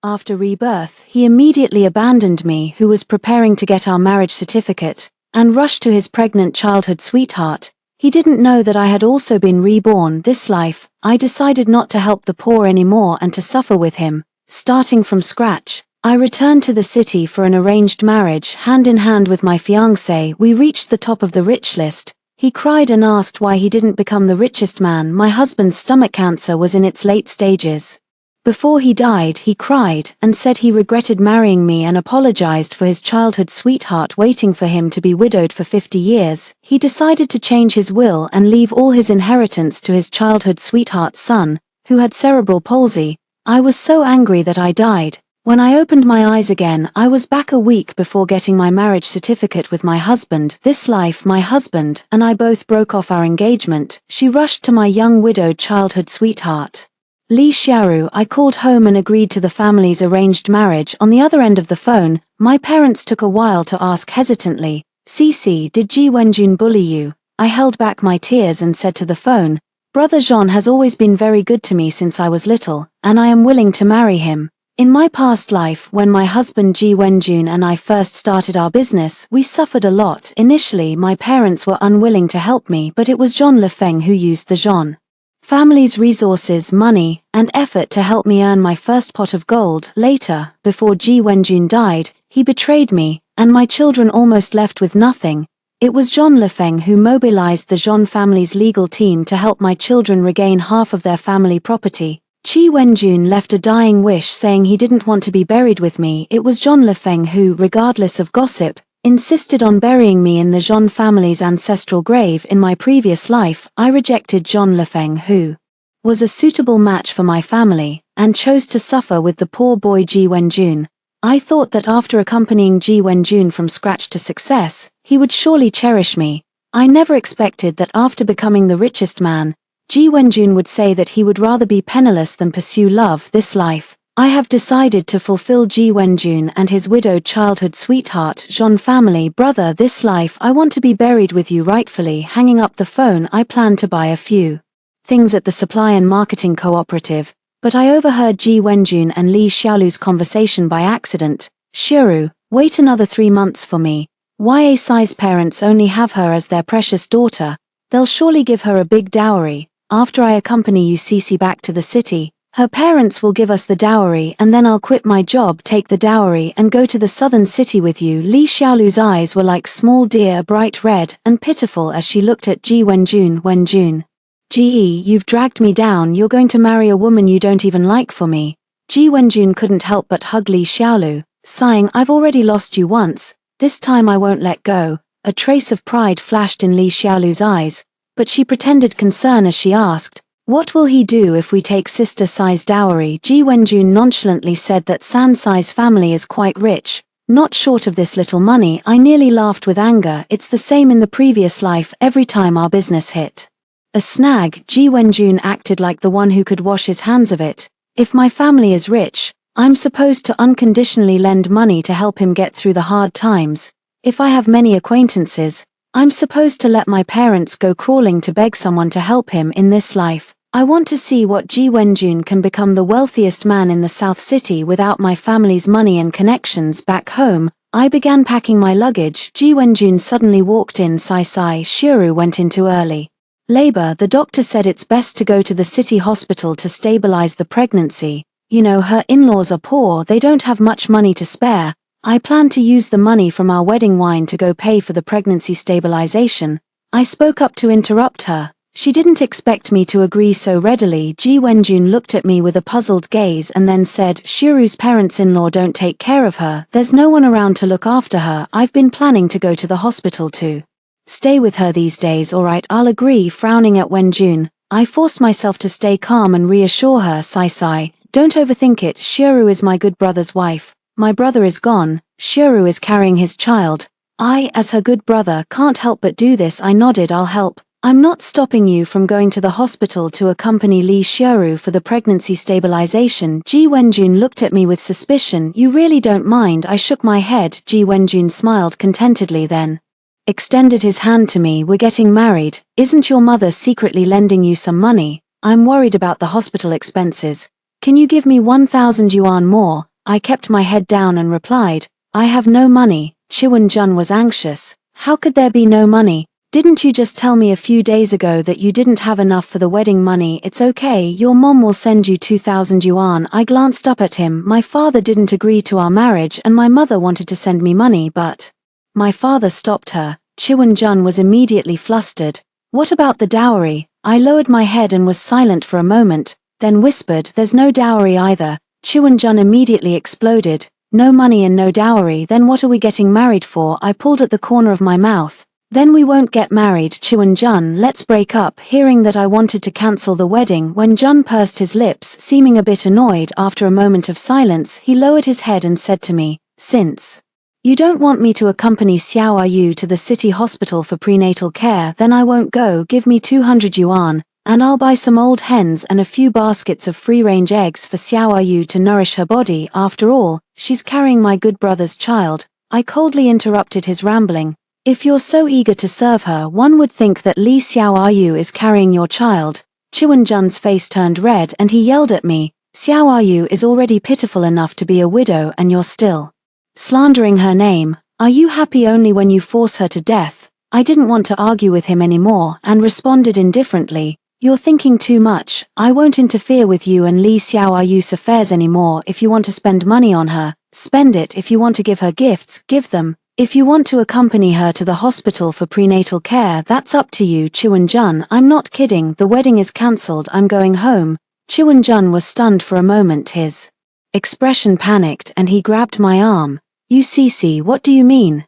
After rebirth, he immediately abandoned me, who was preparing to get our marriage certificate, and rushed to his pregnant childhood sweetheart. He didn't know that I had also been reborn this life. I decided not to help the poor anymore and to suffer with him, starting from scratch. I returned to the city for an arranged marriage. Hand in hand with my fiancé, we reached the top of the rich list. He cried and asked why he didn't become the richest man. My husband's stomach cancer was in its late stages. Before he died, he cried and said he regretted marrying me and apologized for his childhood sweetheart waiting for him to be widowed for 50 years. He decided to change his will and leave all his inheritance to his childhood sweetheart's son, who had cerebral palsy. I was so angry that I died. When I opened my eyes again, I was back a week before getting my marriage certificate with my husband. This life, my husband and I both broke off our engagement. She rushed to my young widowed childhood sweetheart, Li Xiaoru. I called home and agreed to the family's arranged marriage. On the other end of the phone, my parents took a while to ask hesitantly, "Cici, did Ji Wenjun bully you?" I held back my tears and said to the phone, "Brother Jean has always been very good to me since I was little, and I am willing to marry him." In my past life, when my husband Ji Wenjun and I first started our business, we suffered a lot. Initially, my parents were unwilling to help me, but it was John Lefeng who used the Jean family's resources, money, and effort to help me earn my first pot of gold. Later, before Ji Wenjun died, he betrayed me, and my children almost left with nothing. It was John Lefeng who mobilized the Jean family's legal team to help my children regain half of their family property. Ji Wenjun left a dying wish saying he didn't want to be buried with me. It was John Lefeng who, regardless of gossip, insisted on burying me in the Jean family's ancestral grave. In my previous life, I rejected John Lefeng, who was a suitable match for my family, and chose to suffer with the poor boy Ji Wenjun. I thought that after accompanying Ji Wenjun from scratch to success, he would surely cherish me. I never expected that after becoming the richest man, Ji Wenjun would say that he would rather be penniless than pursue love this life. I have decided to fulfill Ji Wenjun and his widowed childhood sweetheart Jean family. Brother, this life I want to be buried with you rightfully. Hanging up the phone, I planned to buy a few things at the supply and marketing cooperative, but I overheard Ji Wenjun and Li Xiaolu's conversation by accident. "Xiaoru, wait another 3 months for me. YA Sai's parents only have her as their precious daughter. They'll surely give her a big dowry. After I accompany you Cici back to the city, her parents will give us the dowry and then I'll quit my job, take the dowry and go to the southern city with you." Li Xiaolu's eyes were like small deer, bright red and pitiful as she looked at Ji Wenjun. "Wenjun, Ji, you've dragged me down. You're going to marry a woman you don't even like for me." Ji Wenjun couldn't help but hug Li Xiaolu, sighing, "I've already lost you once. This time I won't let go." A trace of pride flashed in Li Xiaolu's eyes, but she pretended concern as she asked, "What will he do if we take Sister Sai's dowry?" Ji Wenjun nonchalantly said that San Sai's family is quite rich, not short of this little money. I nearly laughed with anger. It's the same in the previous life. Every time our business hit a snag, Ji Wenjun acted like the one who could wash his hands of it. If my family is rich, I'm supposed to unconditionally lend money to help him get through the hard times. If I have many acquaintances, I'm supposed to let my parents go crawling to beg someone to help him. In this life, I want to see what Ji Wenjun can become the wealthiest man in the South City without my family's money and connections. Back home, I began packing my luggage. Ji Wenjun suddenly walked in. Sai Xiaoru went into early labor. The doctor said it's best to go to the city hospital to stabilize the pregnancy. You know, her in-laws are poor, they don't have much money to spare. I plan to use the money from our wedding wine to go pay for the pregnancy stabilization. I spoke up to interrupt her. She didn't expect me to agree so readily. Ji Wenjun looked at me with a puzzled gaze and then said, "Xiaoru's parents-in-law don't take care of her. There's no one around to look after her. I've been planning to go to the hospital to stay with her these days." "All right, I'll agree." Frowning at Wenjun, I forced myself to stay calm and reassure her. Sai, don't overthink it. Xiaoru is my good brother's wife. My brother is gone. Xiaoru is carrying his child. I, as her good brother, can't help but do this. I nodded. "I'll help. I'm not stopping you from going to the hospital to accompany Li Xiaoru for the pregnancy stabilization." Ji Wenjun looked at me with suspicion. "You really don't mind?" I shook my head. Ji Wenjun smiled contentedly, then extended his hand to me. "We're getting married. Isn't your mother secretly lending you some money? I'm worried about the hospital expenses. Can you give me 1,000 yuan more? I kept my head down and replied, I have no money. Chiwon-jun was anxious. How could there be no money? Didn't you just tell me a few days ago that you didn't have enough for the wedding money? It's okay, your mom will send you 2,000 yuan. I glanced up at him. My father didn't agree to our marriage and my mother wanted to send me money but... My father stopped her. Chiwon-jun was immediately flustered. What about the dowry? I lowered my head and was silent for a moment, then whispered, there's no dowry either. Chiwon-jun immediately exploded. No money and no dowry, then what are we getting married for? I pulled at the corner of my mouth. Then we won't get married, Chiwon-jun, let's break up. Hearing that I wanted to cancel the wedding, when Jun pursed his lips, seeming a bit annoyed. After a moment of silence, he lowered his head and said to me, since you don't want me to accompany Xiao Ayu to the city hospital for prenatal care, then I won't go. Give me 200 yuan, and I'll buy some old hens and a few baskets of free-range eggs for Xiao Ayu to nourish her body. After all, she's carrying my good brother's child. I coldly interrupted his rambling. If you're so eager to serve her, one would think that Li Xiao Ayu is carrying your child. Chiwon-jun's face turned red and he yelled at me, Xiao Ayu is already pitiful enough to be a widow and you're still slandering her name. Are you happy only when you force her to death? I didn't want to argue with him anymore and responded indifferently. You're thinking too much. I won't interfere with you and Li Xiao Ayu's affairs anymore. If you want to spend money on her, spend it. If you want to give her gifts, give them. If you want to accompany her to the hospital for prenatal care, that's up to you. Chiwon-jun, I'm not kidding, the wedding is cancelled, I'm going home. Chiwon-jun was stunned for a moment, his expression panicked and he grabbed my arm. You Cece, what do you mean?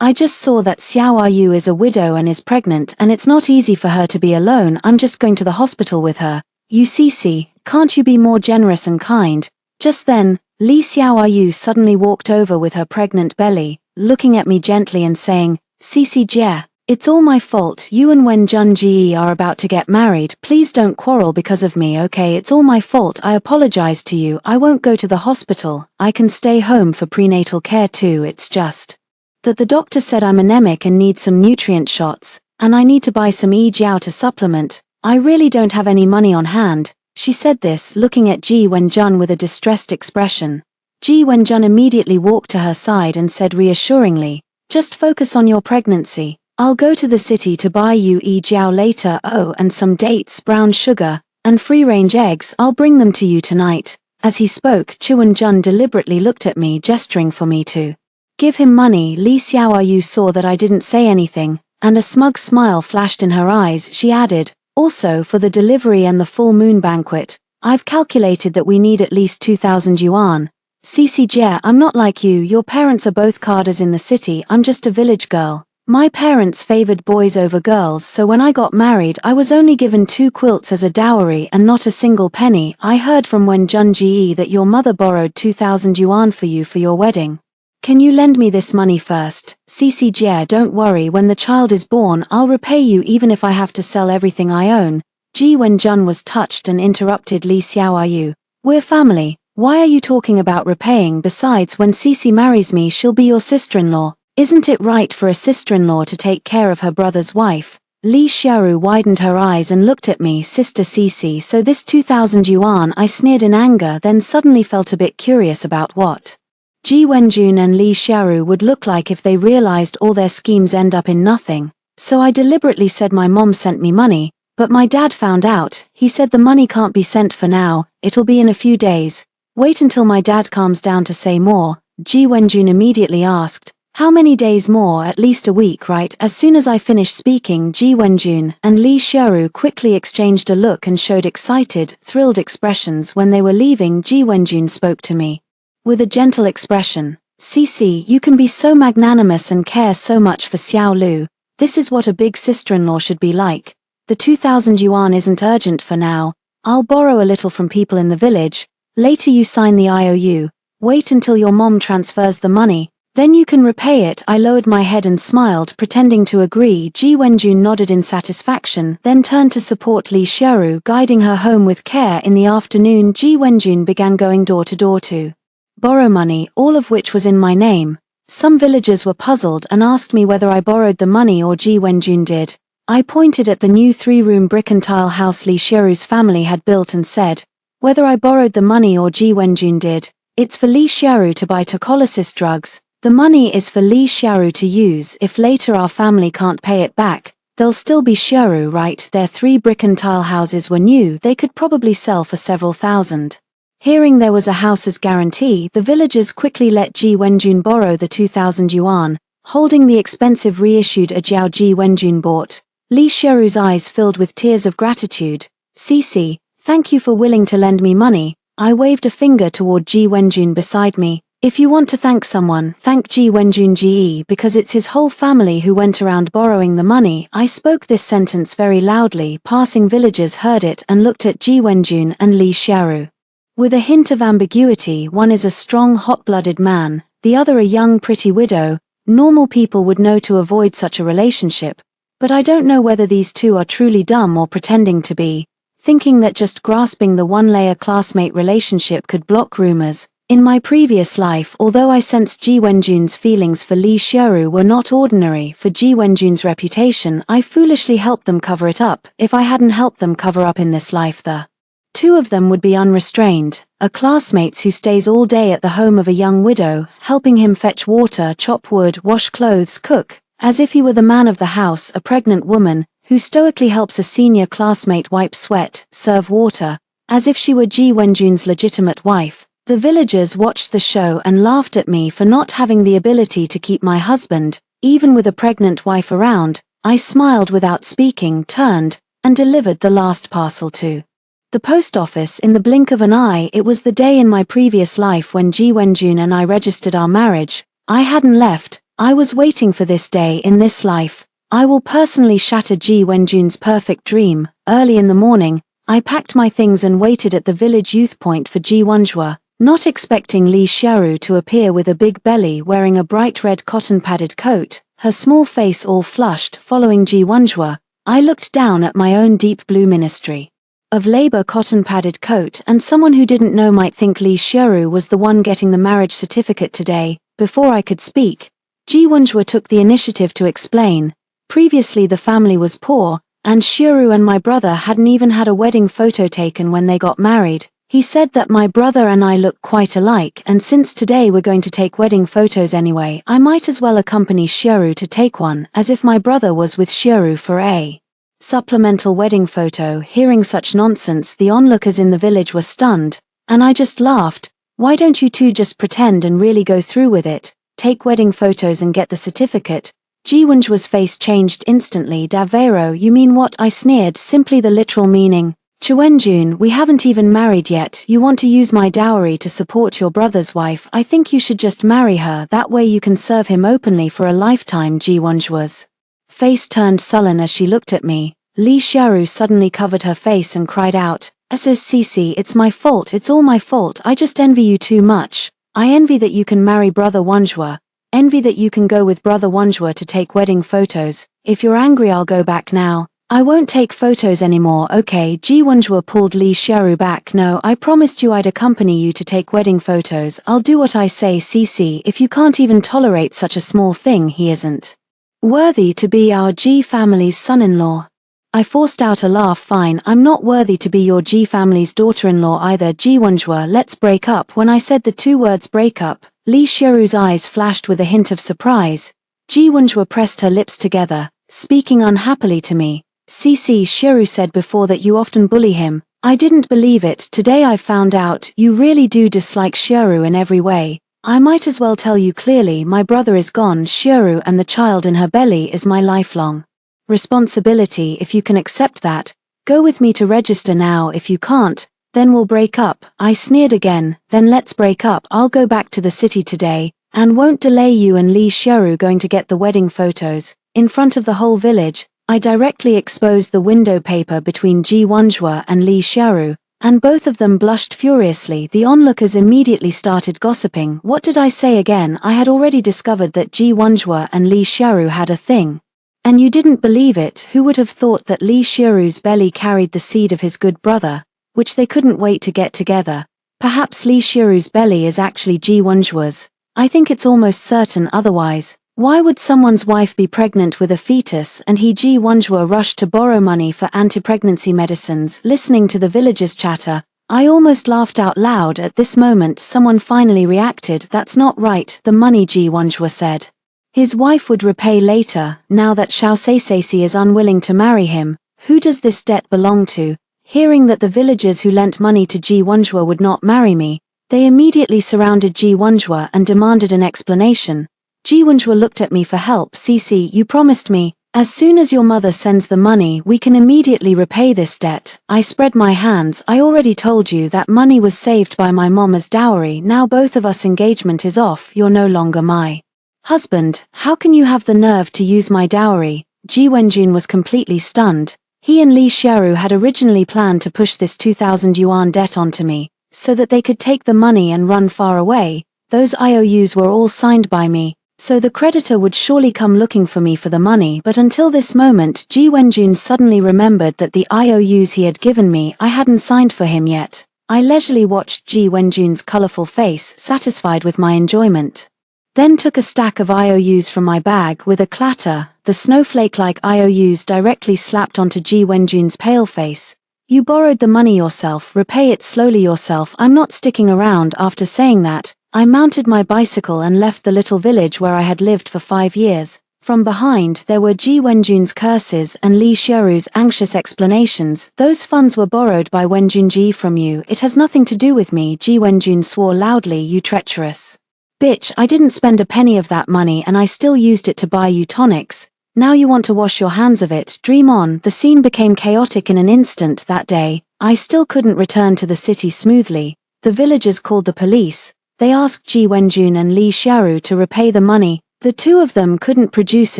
I just saw that Xiao Ayu is a widow and is pregnant and it's not easy for her to be alone. I'm just going to the hospital with her. You Cece, can't you be more generous and kind? Just then, Li Xiao Ayu suddenly walked over with her pregnant belly, looking at me gently and saying, Cece Jie, it's all my fault. You and Wen Junji are about to get married. Please don't quarrel because of me, okay? It's all my fault. I apologize to you. I won't go to the hospital. I can stay home for prenatal care too. It's just that the doctor said I'm anemic and need some nutrient shots, and I need to buy some Jiao to supplement. I really don't have any money on hand. She said this, looking at Ji Wenjun with a distressed expression. Ji Wenjun immediately walked to her side and said reassuringly, just focus on your pregnancy. I'll go to the city to buy you Jiao later. Oh, and some dates, brown sugar, and free-range eggs. I'll bring them to you tonight. As he spoke, Chiwon-jun deliberately looked at me, gesturing for me to give him money. Li Xiao Ayu saw that I didn't say anything, and a smug smile flashed in her eyes. She added, also for the delivery and the full moon banquet, I've calculated that we need at least 2,000 yuan. Cece Jie, I'm not like you. Your parents are both carders in the city. I'm just a village girl. My parents favored boys over girls, so when I got married I was only given 2 quilts as a dowry and not a single penny. I heard from Wen Junji that your mother borrowed 2,000 yuan for you for your wedding. Can you lend me this money first? Cece Jie, don't worry, when the child is born I'll repay you even if I have to sell everything I own. Ji Wenjun was touched and interrupted Li Xiao Ayu. We're family. Why are you talking about repaying? Besides, when Cece marries me she'll be your sister-in-law. Isn't it right for a sister-in-law to take care of her brother's wife? Li Xiaoru widened her eyes and looked at me. Sister Cece, so this 2,000 yuan? I sneered in anger, then suddenly felt a bit curious about what Ji Wenjun and Li Xiaoru would look like if they realized all their schemes end up in nothing. So I deliberately said my mom sent me money, but my dad found out. He said the money can't be sent for now, it'll be in a few days. Wait until my dad calms down to say more. Ji Wenjun immediately asked, how many days more? At least a week, right? As soon as I finished speaking, Ji Wenjun and Li Xiaoru quickly exchanged a look and showed excited, thrilled expressions. When they were leaving, Ji Wenjun spoke to me with a gentle expression. Cece, you can be so magnanimous and care so much for Xiao Lu. This is what a big sister-in-law should be like. The 2,000 yuan isn't urgent for now. I'll borrow a little from people in the village. Later you sign the IOU. Wait until your mom transfers the money. Then you can repay it. I lowered my head and smiled, pretending to agree. Ji Wenjun nodded in satisfaction, then turned to support Li Xiaoru, guiding her home with care. In the afternoon, Ji Wenjun began going door to door to borrow money, all of which was in my name. Some villagers were puzzled and asked me whether I borrowed the money or Ji Wenjun did. I pointed at the new 3-room brick and tile house Li Xiaoru's family had built and said, whether I borrowed the money or Ji Wenjun did. It's for Li Xiaoru to buy tocolysis drugs. The money is for Li Xiaoru to use if later our family can't pay it back. They'll still be Xiaoru, right? Their 3 brick and tile houses were new, they could probably sell for several thousand. Hearing there was a house's guarantee, the villagers quickly let Ji Wenjun borrow the 2,000 yuan, holding the expensive reissued Ajiao Ji Wenjun bought. Li Xiaoru's eyes filled with tears of gratitude. "Cici, thank you for willing to lend me money." I waved a finger toward Ji Wenjun beside me. "If you want to thank someone, thank Ji Wenjun Ji because it's his whole family who went around borrowing the money." I spoke this sentence very loudly. Passing villagers heard it and looked at Ji Wenjun and Li Xiaoru. With a hint of ambiguity, one is a strong hot-blooded man, the other a young pretty widow. Normal people would know to avoid such a relationship, but I don't know whether these two are truly dumb or pretending to be, thinking that just grasping the one-layer classmate relationship could block rumors. In my previous life, although I sensed Ji Wenjun's feelings for Li Xiaoru were not ordinary, for Ji Wenjun's reputation, I foolishly helped them cover it up. If I hadn't helped them cover up in this life, the two of them would be unrestrained. A classmate who stays all day at the home of a young widow, helping him fetch water, chop wood, wash clothes, cook, as if he were the man of the house. A pregnant woman, who stoically helps a senior classmate wipe sweat, serve water, as if she were Ji Wenjun's legitimate wife. The villagers watched the show and laughed at me for not having the ability to keep my husband, even with a pregnant wife around. I smiled without speaking, turned, and delivered the last parcel to the post office in the blink of an eye. It was the day in my previous life when Ji Wenjun and I registered our marriage. I hadn't left, I was waiting for this day in this life. I will personally shatter Ji Wenjun's perfect dream. Early in the morning, I packed my things and waited at the village youth point for Ji Wenjua, not expecting Li Xiaoru to appear with a big belly wearing a bright red cotton-padded coat, her small face all flushed. Following Ji Wenjua, I looked down at my own deep blue Ministry of Labor cotton-padded coat, and someone who didn't know might think Li Xiaoru was the one getting the marriage certificate today. Before I could speak, Ji Wenjua took the initiative to explain. Previously the family was poor, and Xiaoru and my brother hadn't even had a wedding photo taken when they got married. He said that my brother and I look quite alike, and since today we're going to take wedding photos anyway, I might as well accompany Xiaoru to take one, as if my brother was with Xiaoru for a supplemental wedding photo. Hearing such nonsense, the onlookers in the village were stunned, and I just laughed. Why don't you two just pretend and really go through with it, take wedding photos and get the certificate? Ji Wenjua's face changed instantly. "Davero, you mean what?" I sneered. "Simply the literal meaning. Chuenjun, we haven't even married yet. You want to use my dowry to support your brother's wife. I think you should just marry her, that way you can serve him openly for a lifetime." Ji Wenjua's face turned sullen as she looked at me. Li Xiaoru suddenly covered her face and cried out, "Cici, it's my fault, it's all my fault. I just envy you too much. I envy that you can marry Brother Wenjua. Envy that you can go with Brother Wenjua to take wedding photos. If you're angry, I'll go back now. I won't take photos anymore, okay?" Ji Wenjua pulled Li Xiaoru back. "No, I promised you I'd accompany you to take wedding photos. I'll do what I say." "Cici, if you can't even tolerate such a small thing, he isn't worthy to be our Ji family's son-in-law." I forced out a laugh. "Fine, I'm not worthy to be your Ji family's daughter-in-law either." "Ji Wenjua, let's break up." When I said the two words break up, Li Xiaoru's eyes flashed with a hint of surprise. Ji Wenjua pressed her lips together, speaking unhappily to me. "Cici, Xiaoru said before that you often bully him. I didn't believe it. Today I found out you really do dislike Xiaoru in every way. I might as well tell you clearly, my brother is gone. Xiaoru and the child in her belly is my lifelong responsibility. If you can accept that, go with me to register now. If you can't, then we'll break up." I sneered again. "Then let's break up. I'll go back to the city today, and won't delay you and Li Xiaoru going to get the wedding photos." In front of the whole village, I directly exposed the window paper between Ji Wenjua and Li Xiaoru, and both of them blushed furiously. The onlookers immediately started gossiping. What did I say again? I had already discovered that Ji Wenjua and Li Xiaoru had a thing. And you didn't believe it. Who would have thought that Li Xiaoru's belly carried the seed of his good brother, which they couldn't wait to get together? Perhaps Li Xiaoru's belly is actually Ji Wenjua's. I think it's almost certain otherwise. Why would someone's wife be pregnant with a fetus and he Ji Wenjua rushed to borrow money for anti-pregnancy medicines? Listening to the villagers' chatter, I almost laughed out loud. At this moment someone finally reacted. That's not right, the money, Ji Wenjue said. His wife would repay later. Now that Xiao Seisei is unwilling to marry him, who does this debt belong to? Hearing that the villagers who lent money to Ji Wenjue would not marry me, they immediately surrounded Ji Wenjue and demanded an explanation. Ji Wenjue looked at me for help. Cici, you promised me, as soon as your mother sends the money we can immediately repay this debt. I spread my hands. I already told you that money was saved by my mom as dowry. Now both of us engagement is off. You're no longer my husband. How can you have the nerve to use my dowry? Ji Wenjun was completely stunned. He and Li Xiaoru had originally planned to push this 2,000 yuan debt onto me, so that they could take the money and run far away. Those IOUs were all signed by me, so the creditor would surely come looking for me for the money. But until this moment, Ji Wenjun suddenly remembered that the IOUs he had given me I hadn't signed for him yet. I leisurely watched Ji Wenjun's colorful face, satisfied with my enjoyment. Then took a stack of IOUs from my bag. With a clatter, the snowflake-like IOUs directly slapped onto Ji Wenjun's pale face. You borrowed the money yourself, repay it slowly yourself. I'm not sticking around. After saying that, I mounted my bicycle and left the little village where I had lived for 5 years. From behind there were Ji Wenjun's curses and Li Xiaoru's anxious explanations. Those funds were borrowed by Wenjunji from you. It has nothing to do with me. Ji Wenjun swore loudly. You treacherous bitch, I didn't spend a penny of that money and I still used it to buy you tonics. Now you want to wash your hands of it. Dream on. The scene became chaotic in an instant that day. I still couldn't return to the city smoothly. The villagers called the police. They asked Ji Wenjun and Li Xiaoru to repay the money. The two of them couldn't produce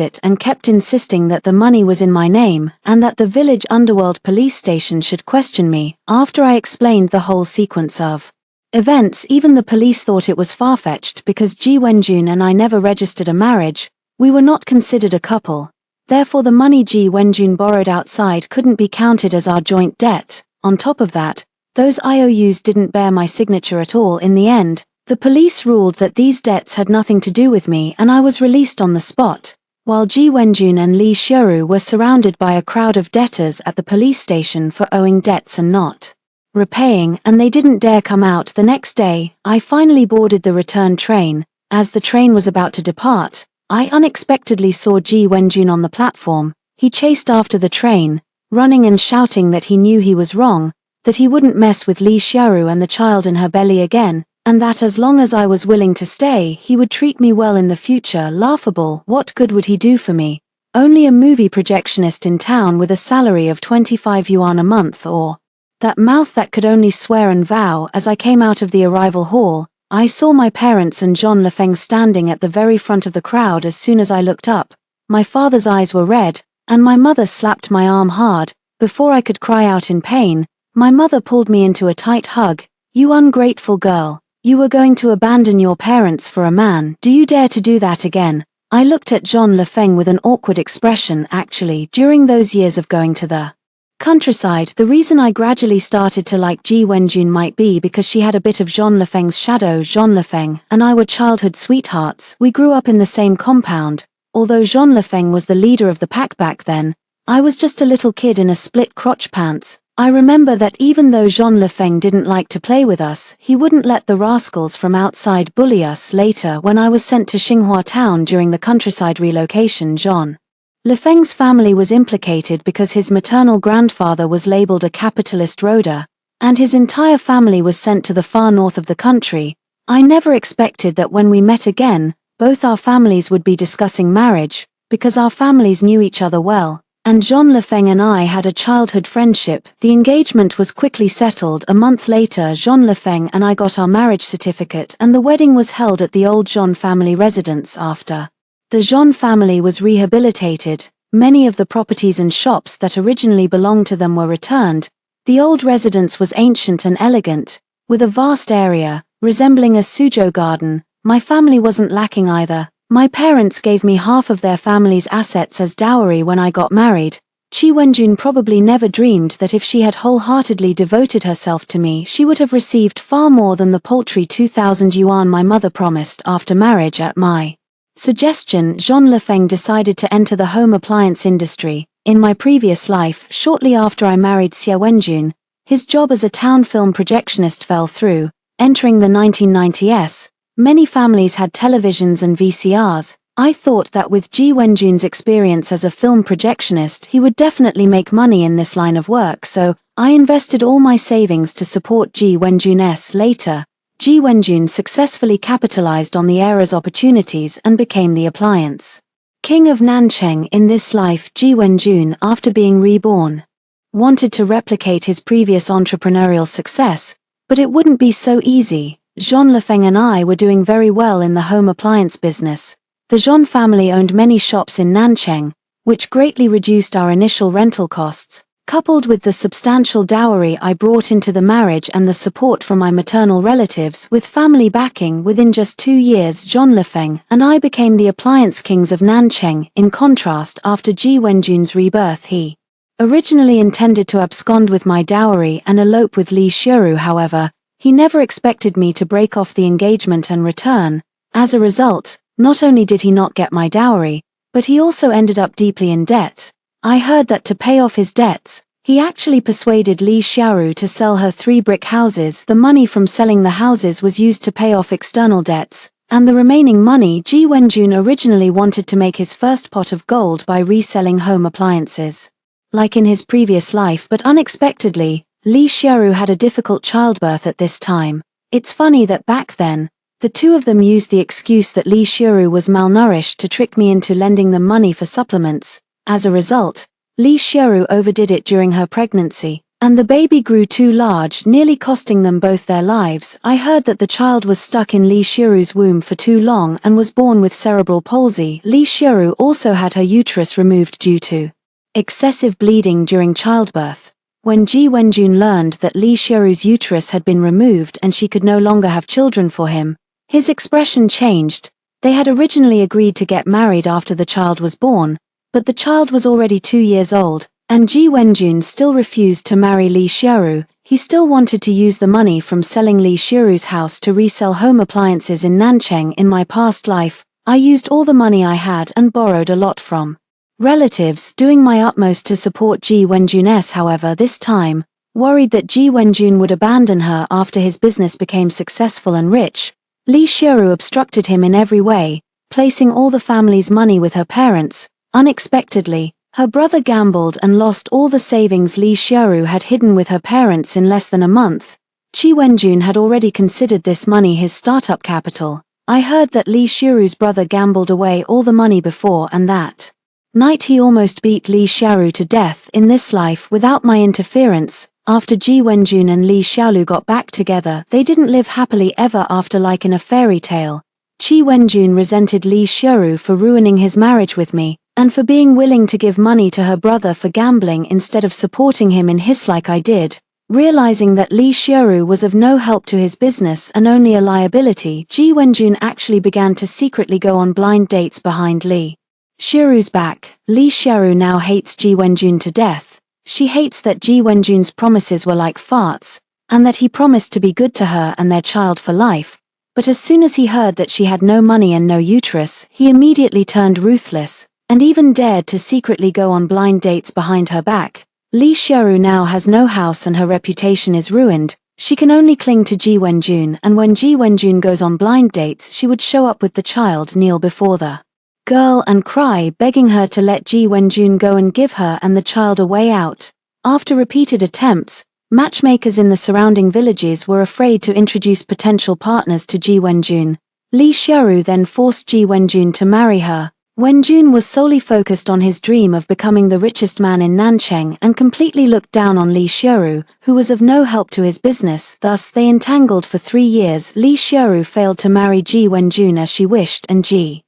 it and kept insisting that the money was in my name and that the village underworld police station should question me. After I explained the whole sequence of events, even the police thought it was far-fetched because Ji Wenjun and I never registered a marriage. We were not considered a couple. Therefore the money Ji Wenjun borrowed outside couldn't be counted as our joint debt. On top of that, those IOUs didn't bear my signature at all. In the end, the police ruled that these debts had nothing to do with me and I was released on the spot, while Ji Wenjun and Li Xiaoru were surrounded by a crowd of debtors at the police station for owing debts and not repaying, and they didn't dare come out. The next day, I finally boarded the return train. As the train was about to depart, I unexpectedly saw Ji Wenjun on the platform. He chased after the train, running and shouting that he knew he was wrong, that he wouldn't mess with Li Xiaoru and the child in her belly again, and that as long as I was willing to stay, he would treat me well in the future. Laughable. What good would he do for me? Only a movie projectionist in town with a salary of 25 yuan a month, or that mouth that could only swear and vow. As I came out of the arrival hall, I saw my parents and John Lefeng standing at the very front of the crowd. As soon as I looked up, my father's eyes were red, and my mother slapped my arm hard. Before I could cry out in pain, my mother pulled me into a tight hug. You ungrateful girl, you were going to abandon your parents for a man. Do you dare to do that again? I looked at John Lefeng with an awkward expression. Actually, during those years of going to the countryside, the reason I gradually started to like Ji Wenjun might be because she had a bit of Jean Lefeng's shadow. Jean Lefeng and I were childhood sweethearts. We grew up in the same compound. Although Jean Lefeng was the leader of the pack back then, I was just a little kid in a split crotch pants. I remember that even though Jean Lefeng didn't like to play with us, he wouldn't let the rascals from outside bully us. Later, when I was sent to Xinghua town during the countryside relocation, Jean Lefeng's family was implicated because his maternal grandfather was labeled a capitalist roader, and his entire family was sent to the far north of the country. I never expected that when we met again, both our families would be discussing marriage, because our families knew each other well, and Jean Lefeng and I had a childhood friendship. The engagement was quickly settled. A month later, Jean Lefeng and I got our marriage certificate and the wedding was held at the old Jean family residence. After the Jean family was rehabilitated, many of the properties and shops that originally belonged to them were returned. The old residence was ancient and elegant, with a vast area, resembling a suzhou garden. My family wasn't lacking either. My parents gave me half of their family's assets as dowry when I got married. Ji Wenjun probably never dreamed that if she had wholeheartedly devoted herself to me, she would have received far more than the paltry 2,000 yuan my mother promised. After marriage, at my suggestion, Jean Lefeng decided to enter the home appliance industry. In my previous life, shortly after I married Xie Wenjun, His job as a town film projectionist fell through. Entering the 1990s, many families had televisions and VCRs. I thought that with Ji Wenjun's experience as a film projectionist he would definitely make money in this line of work, so I invested all my savings to support Ji Wenjun. Later, Ji Wenjun successfully capitalized on the era's opportunities and became the appliance king of Nancheng. In this life, Ji Wenjun, after being reborn, wanted to replicate his previous entrepreneurial success, but it wouldn't be so easy. Jean Lefeng and I were doing very well in the home appliance business. The Jean family owned many shops in Nancheng, which greatly reduced our initial rental costs. Coupled with the substantial dowry I brought into the marriage and the support from my maternal relatives with family backing, within just 2 years Jean Lefeng and I became the appliance kings of Nancheng. In contrast, after Ji Wenjun's rebirth, he originally intended to abscond with my dowry and elope with Li Xiuru. However, he never expected me to break off the engagement and return. As a result, not only did he not get my dowry, but he also ended up deeply in debt. I heard that to pay off his debts, he actually persuaded Li Xiuru to sell her 3 brick houses. The money from selling the houses was used to pay off external debts, and the remaining money Ji Wenjun originally wanted to make his first pot of gold by reselling home appliances. Like in his previous life, but unexpectedly, Li Xiuru had a difficult childbirth at this time. It's funny that back then, the two of them used the excuse that Li Xiuru was malnourished to trick me into lending them money for supplements. As a result, Li Xiuru overdid it during her pregnancy, and the baby grew too large, nearly costing them both their lives. I heard that the child was stuck in Li Xiuru's womb for too long and was born with cerebral palsy. Li Xiuru also had her uterus removed due to excessive bleeding during childbirth. When Ji Wenjun learned that Li Xiuru's uterus had been removed and she could no longer have children for him, his expression changed. They had originally agreed to get married after the child was born, but the child was already 2 years old, and Ji Wenjun still refused to marry Li Xiuru. He still wanted to use the money from selling Li Xiuru's house to resell home appliances in Nancheng. In my past life, I used all the money I had and borrowed a lot from relatives, doing my utmost to support Ji Wenjun. However, this time, worried that Ji Wenjun would abandon her after his business became successful and rich, Li Xiuru obstructed him in every way, placing all the family's money with her parents. Unexpectedly, her brother gambled and lost all the savings Li Xiuru had hidden with her parents in less than a month. Ji Wenjun had already considered this money his startup capital. I heard that Li Xiuru's brother gambled away all the money before, and that night he almost beat Li Xiuru to death. In this life, without my interference, after Ji Wenjun and Li Xiaolu got back together, they didn't live happily ever after like in a fairy tale. Ji Wenjun resented Li Xiuru for ruining his marriage with me, and for being willing to give money to her brother for gambling instead of supporting him in his like I did. Realizing that Li Xiuru was of no help to his business and only a liability, Ji Wenjun actually began to secretly go on blind dates behind Li Xiuru's back. Li Xiuru now hates Ji Wenjun to death. She hates that Ji Wenjun's promises were like farts, and that he promised to be good to her and their child for life. But as soon as he heard that she had no money and no uterus, he immediately turned ruthless, and even dared to secretly go on blind dates behind her back. Li Xiuru now has no house and her reputation is ruined. She can only cling to Ji Wenjun, and when Ji Wenjun goes on blind dates, she would show up with the child, kneel before the girl and cry, begging her to let Ji Wenjun go and give her and the child a way out. After repeated attempts, matchmakers in the surrounding villages were afraid to introduce potential partners to Ji Wenjun. Li Xiuru then forced Ji Wenjun to marry her. Wenjun was solely focused on his dream of becoming the richest man in Nancheng and completely looked down on Li Xiuru, who was of no help to his business. Thus they entangled for 3 years. Li Xiuru failed to marry Ji Wenjun as she wished, and Ji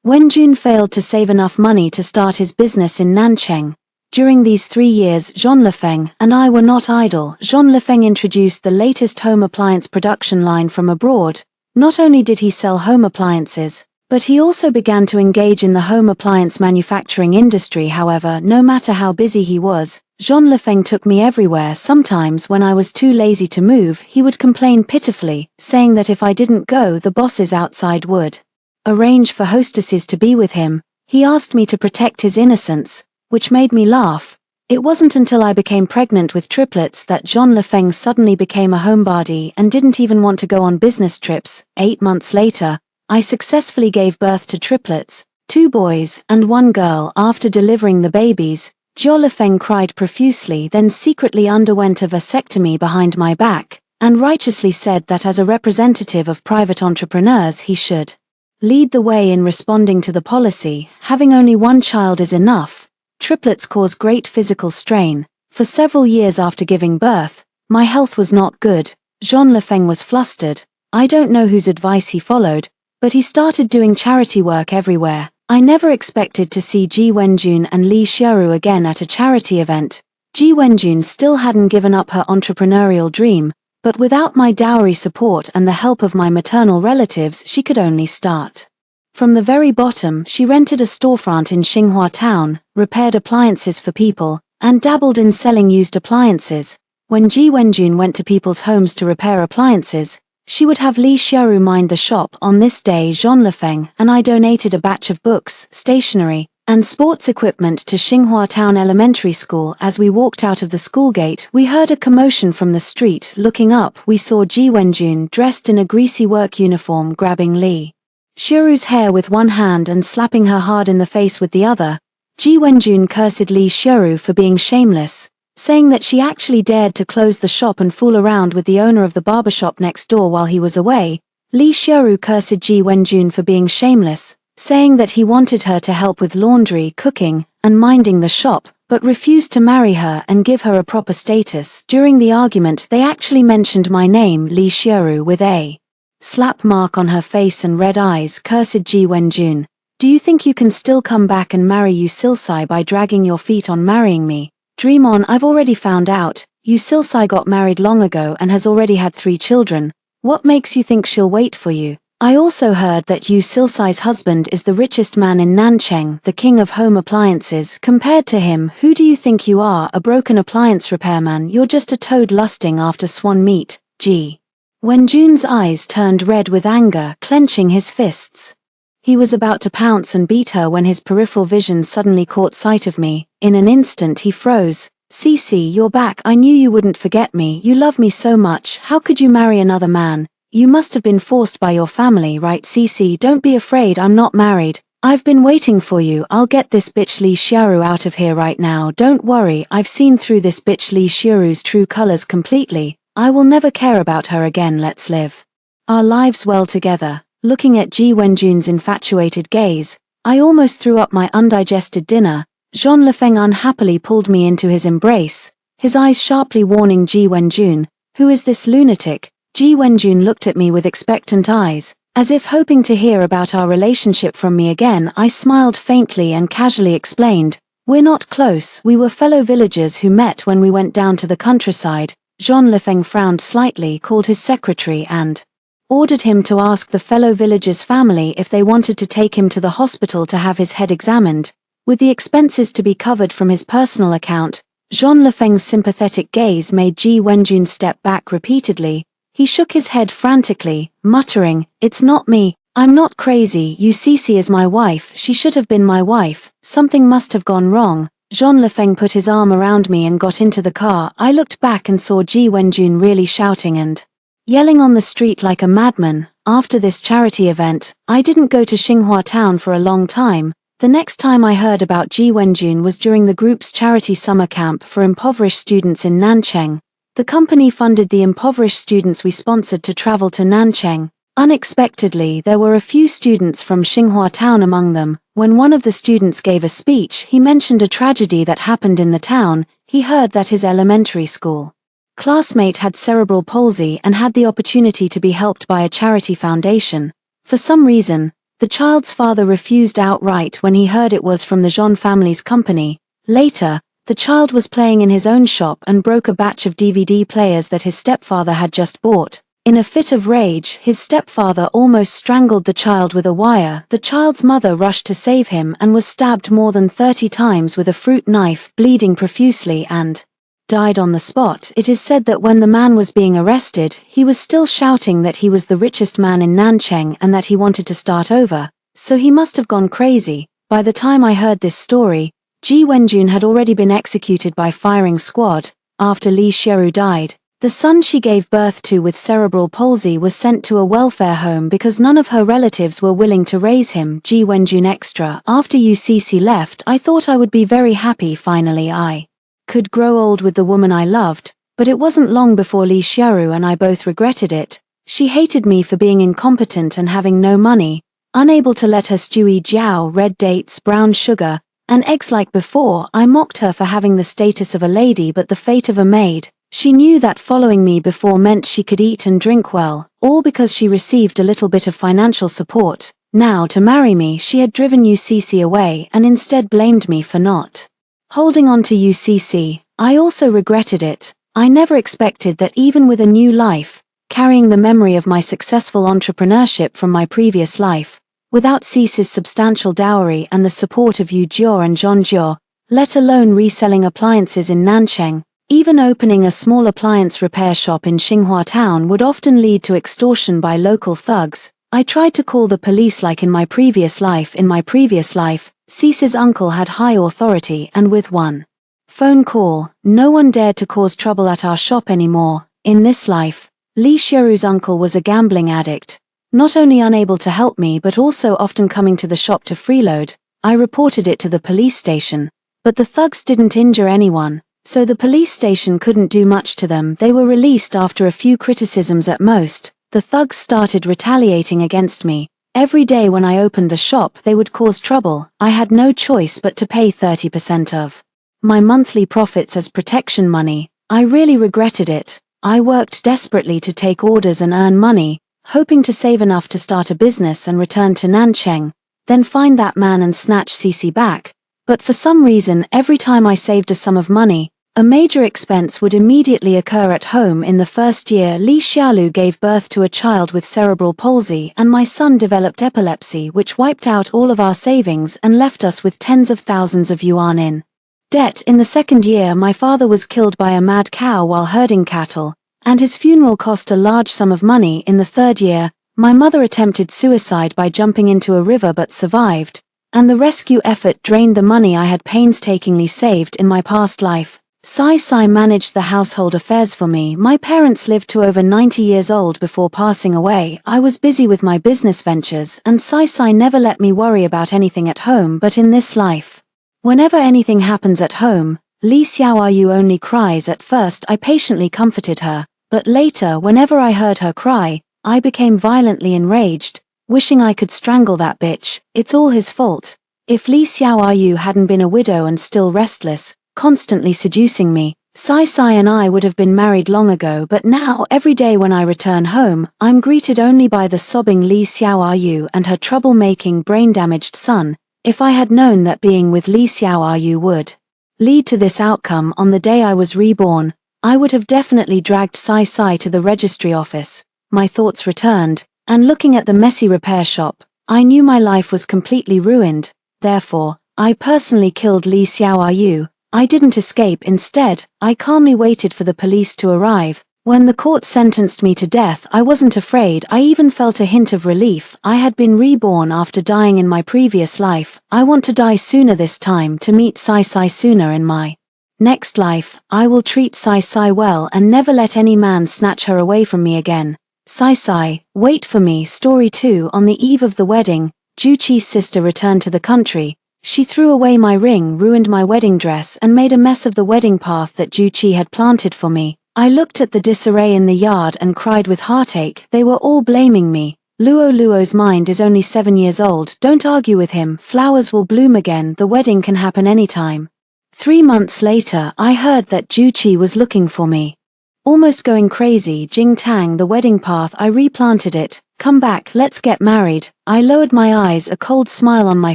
Wenjun failed to save enough money to start his business in Nancheng. During these 3 years, Jean Lefeng and I were not idle. Jean Lefeng introduced the latest home appliance production line from abroad. Not only did he sell home appliances, but he also began to engage in the home appliance manufacturing industry. However, no matter how busy he was, Jean Lefeng took me everywhere. Sometimes when I was too lazy to move, he would complain pitifully, saying that if I didn't go, the bosses outside would arrange for hostesses to be with him. He asked me to protect his innocence, which made me laugh. It wasn't until I became pregnant with triplets that Jean Lefeng suddenly became a homebody and didn't even want to go on business trips. 8 months later, I successfully gave birth to triplets, 2 boys and 1 girl. After delivering the babies, Jean Lefeng cried profusely, then secretly underwent a vasectomy behind my back, and righteously said that as a representative of private entrepreneurs he should lead the way in responding to the policy. Having only 1 child is enough. Triplets cause great physical strain. For several years after giving birth, my health was not good. Jean Lefeng was flustered. I don't know whose advice he followed, but he started doing charity work everywhere. I never expected to see Ji Wenjun and Li Xiaoru again at a charity event. Ji Wenjun still hadn't given up her entrepreneurial dream, but without my dowry support and the help of my maternal relatives she could only start from the very bottom. She rented a storefront in Xinhua town, repaired appliances for people, and dabbled in selling used appliances. When Ji Wenjun went to people's homes to repair appliances, she would have Li Xiaoru mind the shop. On this day, Jean Lefeng and I donated a batch of books, stationery, and sports equipment to Xinhua Town Elementary School. As we walked out of the school gate, we heard a commotion from the street. Looking up, we saw Ji Wenjun dressed in a greasy work uniform grabbing Li Xiaoru's hair with one hand and slapping her hard in the face with the other. Ji Wenjun cursed Li Xiaoru for being shameless, saying that she actually dared to close the shop and fool around with the owner of the barbershop next door while he was away. Li Xiaoru cursed Ji Wenjun for being shameless, saying that he wanted her to help with laundry, cooking, and minding the shop, but refused to marry her and give her a proper status. During the argument they actually mentioned my name, Li Xiaoru, with a slap mark on her face and red eyes. Cursed Ji Wenjun. Do you think you can still come back and marry Yu Silsai by dragging your feet on marrying me? Dream on. I've already found out. Yu Silsai got married long ago and has already had 3 children. What makes you think she'll wait for you? I also heard that Yu Silsai's husband is the richest man in Nancheng, the king of home appliances. Compared to him, who do you think you are, a broken appliance repairman? You're just a toad lusting after swan meat. Ji Wenjun's eyes turned red with anger, clenching his fists. He was about to pounce and beat her when his peripheral vision suddenly caught sight of me. In an instant he froze. Cici, you're back. I knew you wouldn't forget me. You love me so much. How could you marry another man? You must have been forced by your family, right? Cici, don't be afraid, I'm not married. I've been waiting for you. I'll get this bitch Li Xiaoru out of here right now. Don't worry, I've seen through this bitch Li Xiaoru's true colors completely. I will never care about her again. Let's live our lives well together. Looking at Ji Wenjun's infatuated gaze, I almost threw up my undigested dinner. Jean Lefeng unhappily pulled me into his embrace, his eyes sharply warning Ji Wenjun. Who is this lunatic? Ji Wenjun looked at me with expectant eyes, as if hoping to hear about our relationship from me again. I smiled faintly and casually explained, we're not close. We were fellow villagers who met when we went down to the countryside. Jean Lefeng frowned slightly, called his secretary and ordered him to ask the fellow villagers' family if they wanted to take him to the hospital to have his head examined, with the expenses to be covered from his personal account. Jean Lefeng's sympathetic gaze made Ji Wenjun step back repeatedly. He shook his head frantically, muttering, it's not me. I'm not crazy. Yu Cici is my wife. She should have been my wife. Something must have gone wrong. Jean Lefeng put his arm around me and got into the car. I looked back and saw Ji Wenjun really shouting and yelling on the street like a madman. After this charity event, I didn't go to Xinhua town for a long time. The next time I heard about Ji Wenjun was during the group's charity summer camp for impoverished students in Nancheng. The company funded the impoverished students we sponsored to travel to Nancheng. Unexpectedly, there were a few students from Xinhua town among them. When one of the students gave a speech, he mentioned a tragedy that happened in the town. He heard that his elementary school classmate had cerebral palsy and had the opportunity to be helped by a charity foundation. For some reason, the child's father refused outright when he heard it was from the Jean family's company. Later, the child was playing in his own shop and broke a batch of DVD players that his stepfather had just bought. In a fit of rage, his stepfather almost strangled the child with a wire. The child's mother rushed to save him and was stabbed more than 30 times with a fruit knife, bleeding profusely, and died on the spot. It is said that when the man was being arrested, he was still shouting that he was the richest man in Nancheng and that he wanted to start over, so he must have gone crazy. By the time I heard this story, Ji Wenjun had already been executed by firing squad. After Li Xiaoru died, the son she gave birth to with cerebral palsy was sent to a welfare home because none of her relatives were willing to raise him. Ji Wenjun extra. After UCC left, I thought I would be very happy. Finally I could grow old with the woman I loved, but it wasn't long before Li Xiaoru and I both regretted it. She hated me for being incompetent and having no money, unable to let her stewie jiao, red dates, brown sugar, and eggs like before. I mocked her for having the status of a lady but the fate of a maid. She knew that following me before meant she could eat and drink well, all because she received a little bit of financial support. Now to marry me she had driven UCC away and instead blamed me for not holding on to UCC. I also regretted it. I never expected that even with a new life, carrying the memory of my successful entrepreneurship from my previous life, without Cease's substantial dowry and the support of Yu Jiao and Zhong Jiao, let alone reselling appliances in Nancheng, even opening a small appliance repair shop in Xinhua town would often lead to extortion by local thugs. I tried to call the police like in my previous life. In my previous life, Cease's uncle had high authority and with one phone call, no one dared to cause trouble at our shop anymore. In this life, Li Xiaoru's uncle was a gambling addict, not only unable to help me but also often coming to the shop to freeload. I reported it to the police station, but the thugs didn't injure anyone, so the police station couldn't do much to them. They were released after a few criticisms at most. The thugs started retaliating against me. Every day when I opened the shop they would cause trouble. I had no choice but to pay 30% of my monthly profits as protection money. I really regretted it. I worked desperately to take orders and earn money, hoping to save enough to start a business and return to Nancheng, then find that man and snatch Cici back. But for some reason every time I saved a sum of money, a major expense would immediately occur at home. In the first year Li Xiaolu gave birth to a child with cerebral palsy and my son developed epilepsy which wiped out all of our savings and left us with tens of thousands of yuan in debt. In the second year my father was killed by a mad cow while herding cattle, and his funeral cost a large sum of money. In the third year, my mother attempted suicide by jumping into a river but survived, and the rescue effort drained the money I had painstakingly saved in my past life. Sai managed the household affairs for me. My parents lived to over 90 years old before passing away. I was busy with my business ventures and Sai never let me worry about anything at home. But in this life, whenever anything happens at home, Li Xiaoyu only cries. At first I patiently comforted her, but later whenever I heard her cry, I became violently enraged, wishing I could strangle that bitch. It's all his fault. If Li Xiaoyu hadn't been a widow and still restless, constantly seducing me, Sai and I would have been married long ago. But now every day when I return home, I'm greeted only by the sobbing Li Xiaoyu and her trouble-making brain-damaged son. If I had known that being with Li Xiaoyu would lead to this outcome on the day I was reborn, I would have definitely dragged Sai to the registry office. My thoughts returned, and looking at the messy repair shop, I knew my life was completely ruined. Therefore, I personally killed Li Xiaoyu. I didn't escape. Instead, I calmly waited for the police to arrive. When the court sentenced me to death, I wasn't afraid. I even felt a hint of relief. I had been reborn after dying in my previous life. I want to die sooner this time to meet Sai sooner in my next life. I will treat Sai well and never let any man snatch her away from me again. Sai, wait for me. Story 2. On the eve of the wedding, Juqi's sister returned to the country. She threw away my ring, ruined my wedding dress and made a mess of the wedding path that Juqi had planted for me. I looked at the disarray in the yard and cried with heartache. They were all blaming me. Luo's mind is only 7 years old. Don't argue with him. Flowers will bloom again. The wedding can happen anytime. 3 months later, I heard that Juqi was looking for me. Almost going crazy. Jing Tang, the wedding path, I replanted it. Come back, let's get married. I lowered my eyes, a cold smile on my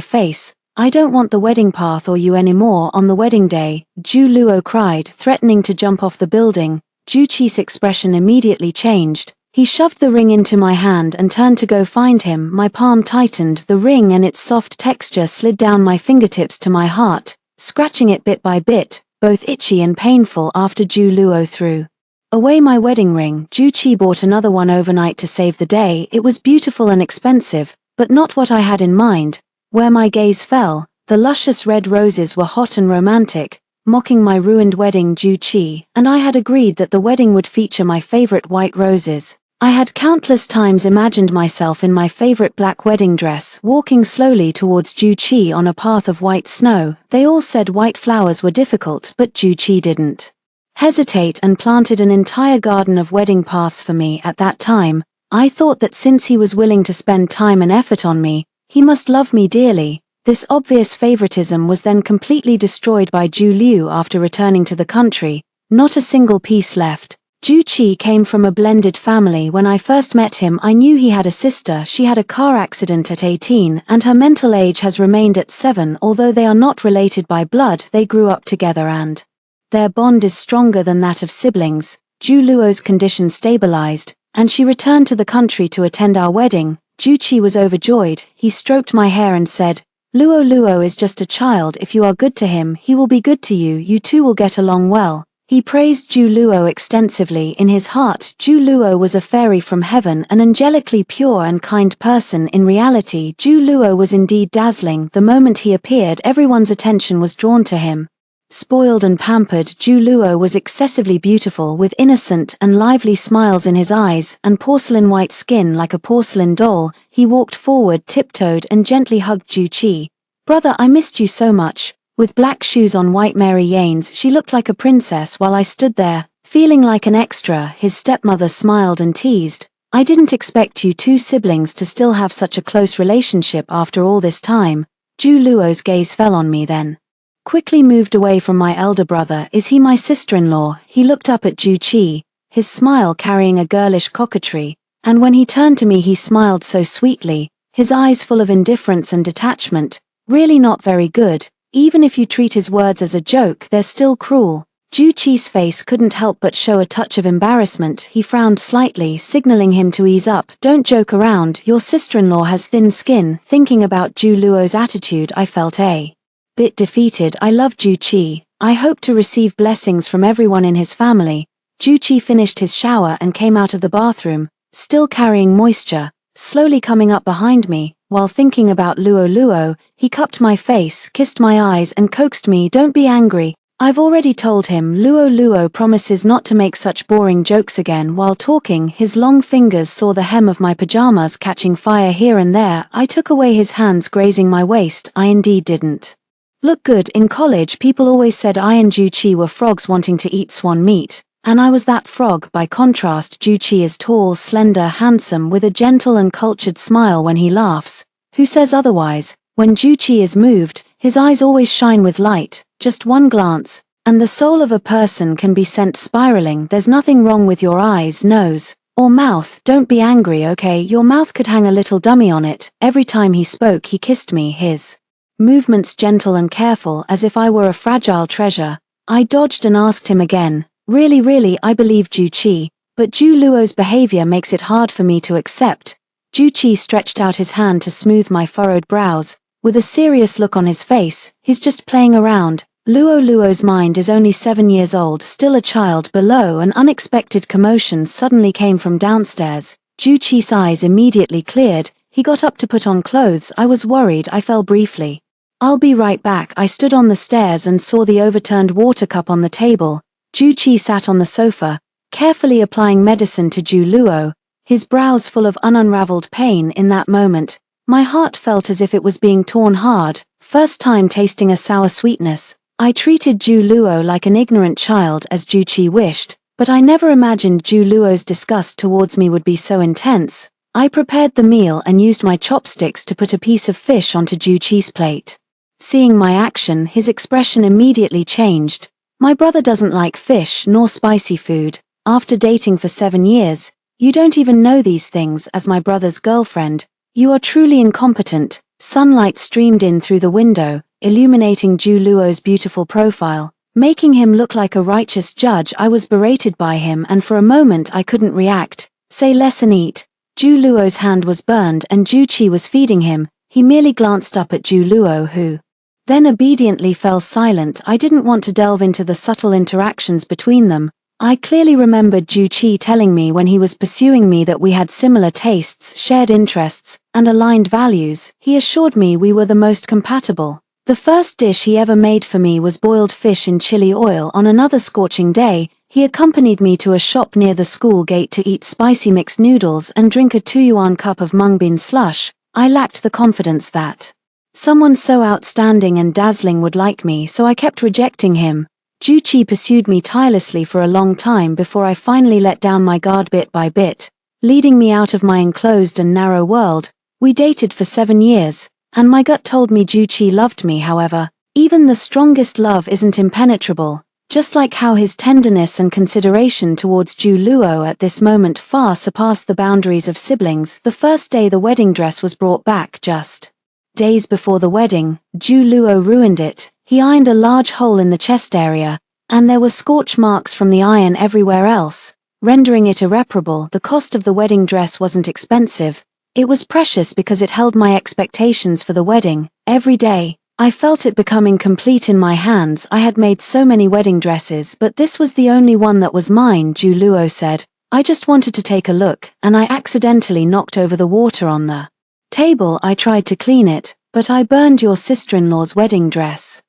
face. I don't want the wedding path or you anymore. On the wedding day, Ju Luo cried, threatening to jump off the building. Juqi's expression immediately changed. He shoved the ring into my hand and turned to go find him. My palm tightened. The ring and its soft texture slid down my fingertips to my heart, scratching it bit by bit, both itchy and painful. After Ju Luo threw away my wedding ring, Juqi bought another one overnight to save the day. It was beautiful and expensive, but not what I had in mind. Where my gaze fell, The luscious red roses were hot and romantic, mocking my ruined wedding. Ju-Chi and I had agreed that the wedding would feature my favorite white roses. I had countless times imagined myself in my favorite black wedding dress, walking slowly towards Ju-Chi on a path of white snow. They all said white flowers were difficult, but Ju-Chi didn't hesitate and planted an entire garden of wedding paths for me. At that time, I thought that since he was willing to spend time and effort on me, he must love me dearly. This obvious favoritism was then completely destroyed by Ju Liu after returning to the country. Not a single piece left. Ju-Chi came from a blended family. When I first met him, I knew he had a sister. She had a car accident at 18, and her mental age has remained at 7. Although they are not related by blood, they grew up together and their bond is stronger than that of siblings. Ju Luo's condition stabilized, and she returned to the country to attend our wedding. Ju-Chi was overjoyed. He stroked my hair and said, Luo is just a child. If you are good to him, he will be good to you. You two will get along well. He praised Ju Luo extensively. In his heart, Ju Luo was a fairy from heaven, an angelically pure and kind person. In reality, Ju Luo was indeed dazzling. The moment he appeared, everyone's attention was drawn to him. Spoiled and pampered, Ju Luo was excessively beautiful, with innocent and lively smiles in his eyes, and porcelain white skin like a porcelain doll. He walked forward, tiptoed, and gently hugged Ju-Chi. Brother, I missed you so much. With black shoes on white Mary Yanes, she looked like a princess while I stood there, feeling like an extra. His stepmother smiled and teased, I didn't expect you two siblings to still have such a close relationship after all this time. Ju Luo's gaze fell on me then. Quickly moved away from my elder brother. Is he my sister-in-law? He looked up at Ju-Chi, his smile carrying a girlish coquetry, and when he turned to me he smiled so sweetly, his eyes full of indifference and detachment. Really not very good. Even if you treat his words as a joke, they're still cruel. Ju-Chi's face couldn't help but show a touch of embarrassment. He frowned slightly, signaling him to ease up. Don't joke around, your sister-in-law has thin skin. Thinking about Ju Luo's attitude, I felt a bit defeated. I love Ju-Chi. I hope to receive blessings from everyone in his family. Ju-Chi finished his shower and came out of the bathroom, still carrying moisture, slowly coming up behind me. While thinking about Luo, he cupped my face, kissed my eyes and coaxed me. Don't be angry. I've already told him. Luo promises not to make such boring jokes again. While talking, his long fingers saw the hem of my pajamas catching fire here and there. I took away his hands grazing my waist. I indeed didn't look good. In college, people always said I and Ju-Chi were frogs wanting to eat swan meat, and I was that frog. By contrast, Ju-Chi is tall, slender, handsome, with a gentle and cultured smile when he laughs. Who says otherwise? When Ju-Chi is moved, his eyes always shine with light. Just one glance, and the soul of a person can be sent spiraling. There's nothing wrong with your eyes, nose, or mouth. Don't be angry, okay? Your mouth could hang a little dummy on it. Every time he spoke, he kissed me, his movements gentle and careful, as if I were a fragile treasure. I dodged and asked him again. Really, I believe Ju-Chi, but Ju Luo's behavior makes it hard for me to accept. Ju-Chi stretched out his hand to smooth my furrowed brows, with a serious look on his face. He's just playing around. Luo's mind is only 7 years old, still a child. Below, an unexpected commotion suddenly came from downstairs. Ju-Chi's eyes immediately cleared. He got up to put on clothes. I was worried. I fell briefly. I'll be right back. I stood on the stairs and saw the overturned water cup on the table. Ju-Chi sat on the sofa, carefully applying medicine to Ju Luo, his brows full of unraveled pain. In that moment, my heart felt as if it was being torn hard. First time tasting a sour sweetness. I treated Ju Luo like an ignorant child, as Ju-Chi wished, but I never imagined Ju Luo's disgust towards me would be so intense. I prepared the meal and used my chopsticks to put a piece of fish onto Ju-Chi's plate. Seeing my action, his expression immediately changed. My brother doesn't like fish nor spicy food. After dating for 7 years, you don't even know these things. As my brother's girlfriend, you are truly incompetent. Sunlight streamed in through the window, illuminating Ju Luo's beautiful profile, making him look like a righteous judge. I was berated by him, and for a moment I couldn't react. Say less and eat. Ju Luo's hand was burned and Ju-Chi was feeding him. He merely glanced up at Ju Luo, who then obediently fell silent. I didn't want to delve into the subtle interactions between them. I clearly remembered Ju-Chi telling me when he was pursuing me that we had similar tastes, shared interests, and aligned values. He assured me we were the most compatible. The first dish he ever made for me was boiled fish in chili oil. On another scorching day, he accompanied me to a shop near the school gate to eat spicy mixed noodles and drink a 2-yuan cup of mung bean slush. I lacked the confidence that someone so outstanding and dazzling would like me, so I kept rejecting him. Juqi pursued me tirelessly for a long time before I finally let down my guard bit by bit, leading me out of my enclosed and narrow world. We dated for 7 years, and my gut told me Juqi loved me. However, even the strongest love isn't impenetrable, just like how his tenderness and consideration towards Ju Luo at this moment far surpassed the boundaries of siblings. The first day the wedding dress was brought back, just days before the wedding, Ju Luo ruined it. He ironed a large hole in the chest area, and there were scorch marks from the iron everywhere else, rendering it irreparable. The cost of the wedding dress wasn't expensive. It was precious because it held my expectations for the wedding. Every day, I felt it becoming complete in my hands. I had made so many wedding dresses, but this was the only one that was mine, Ju Luo said. I just wanted to take a look, and I accidentally knocked over the water on the table. I tried to clean it, but I burned your sister-in-law's wedding dress.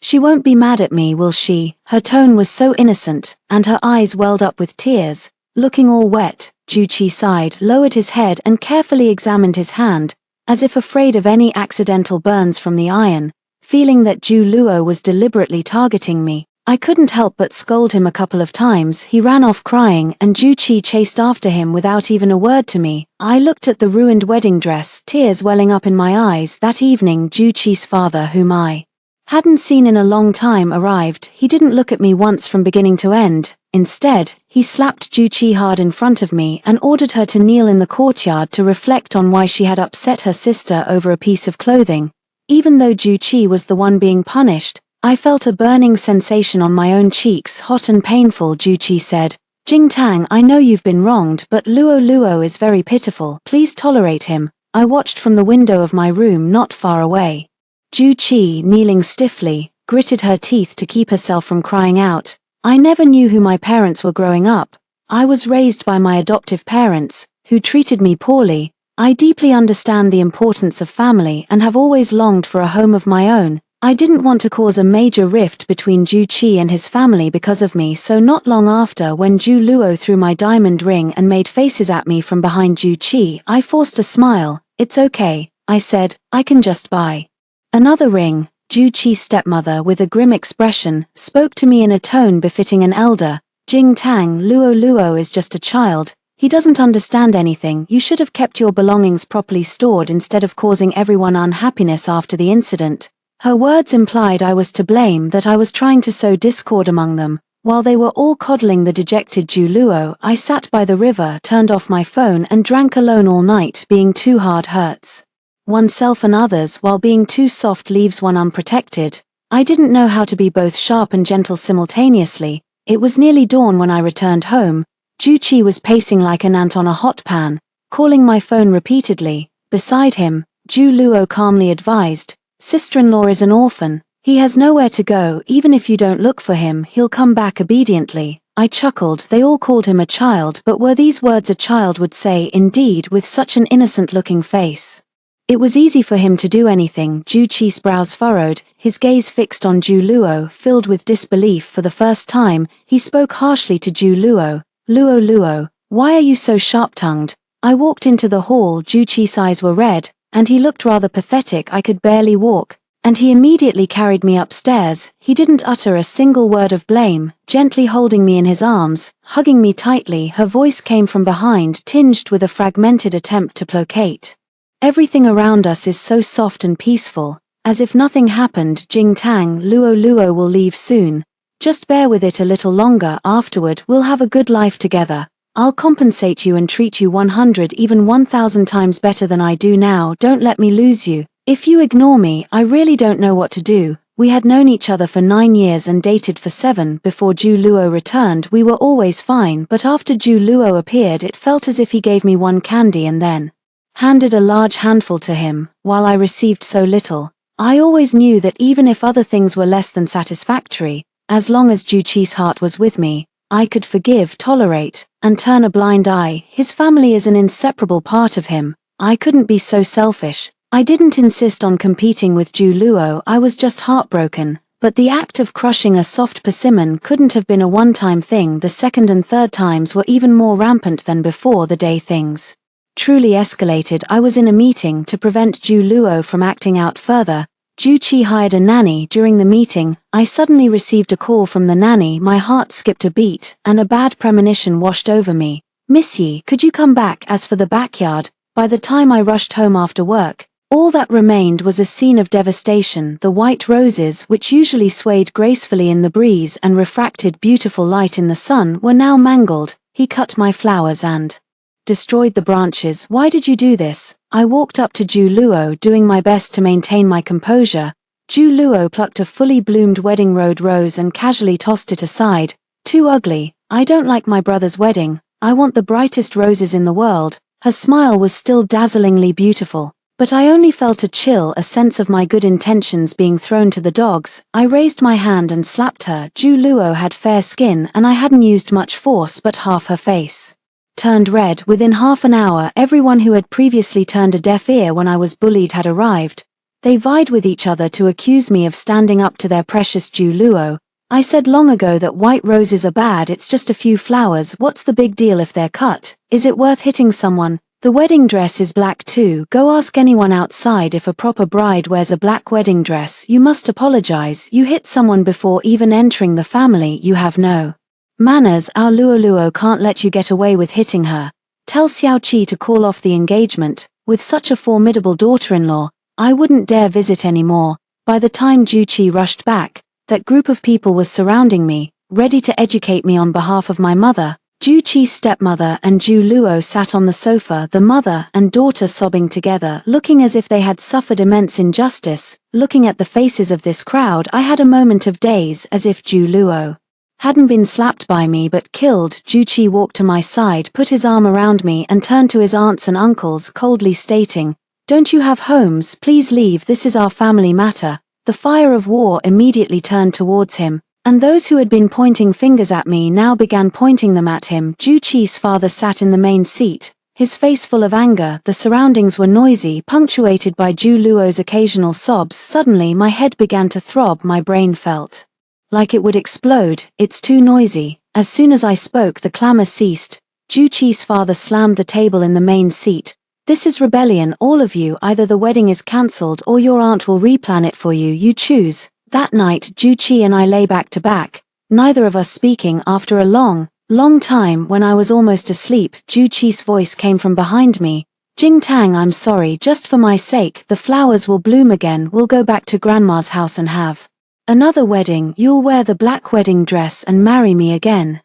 She won't be mad at me, will she? Her tone was so innocent, and her eyes welled up with tears. Looking all wet, Juqi sighed, lowered his head and carefully examined his hand, as if afraid of any accidental burns from the iron. Feeling that Ju Luo was deliberately targeting me, I couldn't help but scold him a couple of times. He ran off crying, and Juqi chased after him without even a word to me. I looked at the ruined wedding dress, tears welling up in my eyes. That evening, Juqi's father, whom I hadn't seen in a long time, arrived. He didn't look at me once from beginning to end. Instead, he slapped Juqi hard in front of me and ordered her to kneel in the courtyard to reflect on why she had upset her sister over a piece of clothing. Even though Juqi was the one being punished, I felt a burning sensation on my own cheeks, hot and painful. Juqi said, "Jingtang, I know you've been wronged, but Luo Luo is very pitiful. Please tolerate him." I watched from the window of my room not far away. Juqi, kneeling stiffly, gritted her teeth to keep herself from crying out. I never knew who my parents were growing up. I was raised by my adoptive parents, who treated me poorly. I deeply understand the importance of family and have always longed for a home of my own. I didn't want to cause a major rift between Juqi and his family because of me, so not long after, when Ju Luo threw my diamond ring and made faces at me from behind Juqi, I forced a smile. "It's okay," I said, "I can just buy another ring." Juqi's stepmother, with a grim expression, spoke to me in a tone befitting an elder. "Jingtang, Luo Luo is just a child. He doesn't understand anything. You should have kept your belongings properly stored instead of causing everyone unhappiness after the incident." Her words implied I was to blame, that I was trying to sow discord among them. While they were all coddling the dejected Ju Luo, I sat by the river, turned off my phone and drank alone all night. Being too hard hurts oneself and others, while being too soft leaves one unprotected. I didn't know how to be both sharp and gentle simultaneously. It was nearly dawn when I returned home. Juqi was pacing like an ant on a hot pan, calling my phone repeatedly. Beside him, Ju Luo calmly advised, "Sister-in-law is an orphan. He has nowhere to go. Even if you don't look for him, he'll come back obediently." I chuckled. They all called him a child, but were these words a child would say? Indeed, with such an innocent-looking face. It was easy for him to do anything. Juqi's brows furrowed, his gaze fixed on Ju Luo, filled with disbelief. For the first time, he spoke harshly to Ju Luo. "Luo Luo, why are you so sharp-tongued?" I walked into the hall. Juqi's eyes were red, and he looked rather pathetic. I could barely walk, and he immediately carried me upstairs. He didn't utter a single word of blame, gently holding me in his arms, hugging me tightly. Her voice came from behind, tinged with a fragmented attempt to placate. "Everything around us is so soft and peaceful, as if nothing happened. Jingtang, Luo Luo will leave soon. Just bear with it a little longer. Afterward, we'll have a good life together. I'll compensate you and treat you 100, even 1,000 times better than I do now. Don't let me lose you. If you ignore me, I really don't know what to do." We had known each other for 9 years and dated for 7. Before Ju Luo returned, we were always fine, but after Ju Luo appeared, it felt as if he gave me one candy and then handed a large handful to him, while I received so little. I always knew that even if other things were less than satisfactory, as long as Juqi's heart was with me, I could forgive, tolerate, and turn a blind eye. His family is an inseparable part of him. I couldn't be so selfish. I didn't insist on competing with Ju Luo, I was just heartbroken, but the act of crushing a soft persimmon couldn't have been a one-time thing. The second and third times were even more rampant than before. The day things truly escalated, I was in a meeting to prevent Ju Luo from acting out further. Ju Qi hired a nanny. During the meeting, I suddenly received a call from the nanny. My heart skipped a beat, and a bad premonition washed over me. "Miss Yi, could you come back?" As for the backyard, by the time I rushed home after work, all that remained was a scene of devastation. The white roses, which usually swayed gracefully in the breeze and refracted beautiful light in the sun, were now mangled. He cut my flowers and destroyed the branches. "Why did you do this?" I walked up to Ju Luo, doing my best to maintain my composure. Ju Luo plucked a fully bloomed wedding road rose and casually tossed it aside. "Too ugly. I don't like my brother's wedding. I want the brightest roses in the world." Her smile was still dazzlingly beautiful, but I only felt a chill, a sense of my good intentions being thrown to the dogs. I raised my hand and slapped her. Ju Luo had fair skin and I hadn't used much force, but half her face turned red. Within half an hour, everyone who had previously turned a deaf ear when I was bullied had arrived. They vied with each other to accuse me of standing up to their precious Ju Luo. "I said long ago that white roses are bad. It's just a few flowers. What's the big deal if they're cut? Is it worth hitting someone? The wedding dress is black too. Go ask anyone outside if a proper bride wears a black wedding dress. You must apologize. You hit someone before even entering the family. You have no manners. Our Luo Luo can't let you get away with hitting her. Tell Xiao Qi to call off the engagement. With such a formidable daughter-in-law, I wouldn't dare visit anymore." By the time Ju Qi rushed back, that group of people was surrounding me, ready to educate me on behalf of my mother. Ju Qi's stepmother and Ju Luo sat on the sofa, the mother and daughter sobbing together, looking as if they had suffered immense injustice. Looking at the faces of this crowd, I had a moment of daze, as if Ju Luo hadn't been slapped by me but killed. Ju Qi walked to my side, put his arm around me and turned to his aunts and uncles, coldly stating, "Don't you have homes? Please leave. This is our family matter." The fire of war immediately turned towards him, and those who had been pointing fingers at me now began pointing them at him. Ju Qi's father sat in the main seat, his face full of anger. The surroundings were noisy, punctuated by Ju Luo's occasional sobs. Suddenly my head began to throb. My brain felt like it would explode. "It's too noisy." As soon as I spoke, the clamor ceased. Ju Qi's father slammed the table in the main seat. "This is rebellion, all of you. Either the wedding is cancelled or your aunt will replan it for you. You choose." That night, Ju Qi and I lay back to back, neither of us speaking. After a long time, when I was almost asleep, Ju Qi's voice came from behind me. "Jing Tang, I'm sorry. Just for my sake, the flowers will bloom again. We'll go back to Grandma's house and have another wedding. You'll wear the black wedding dress and marry me again.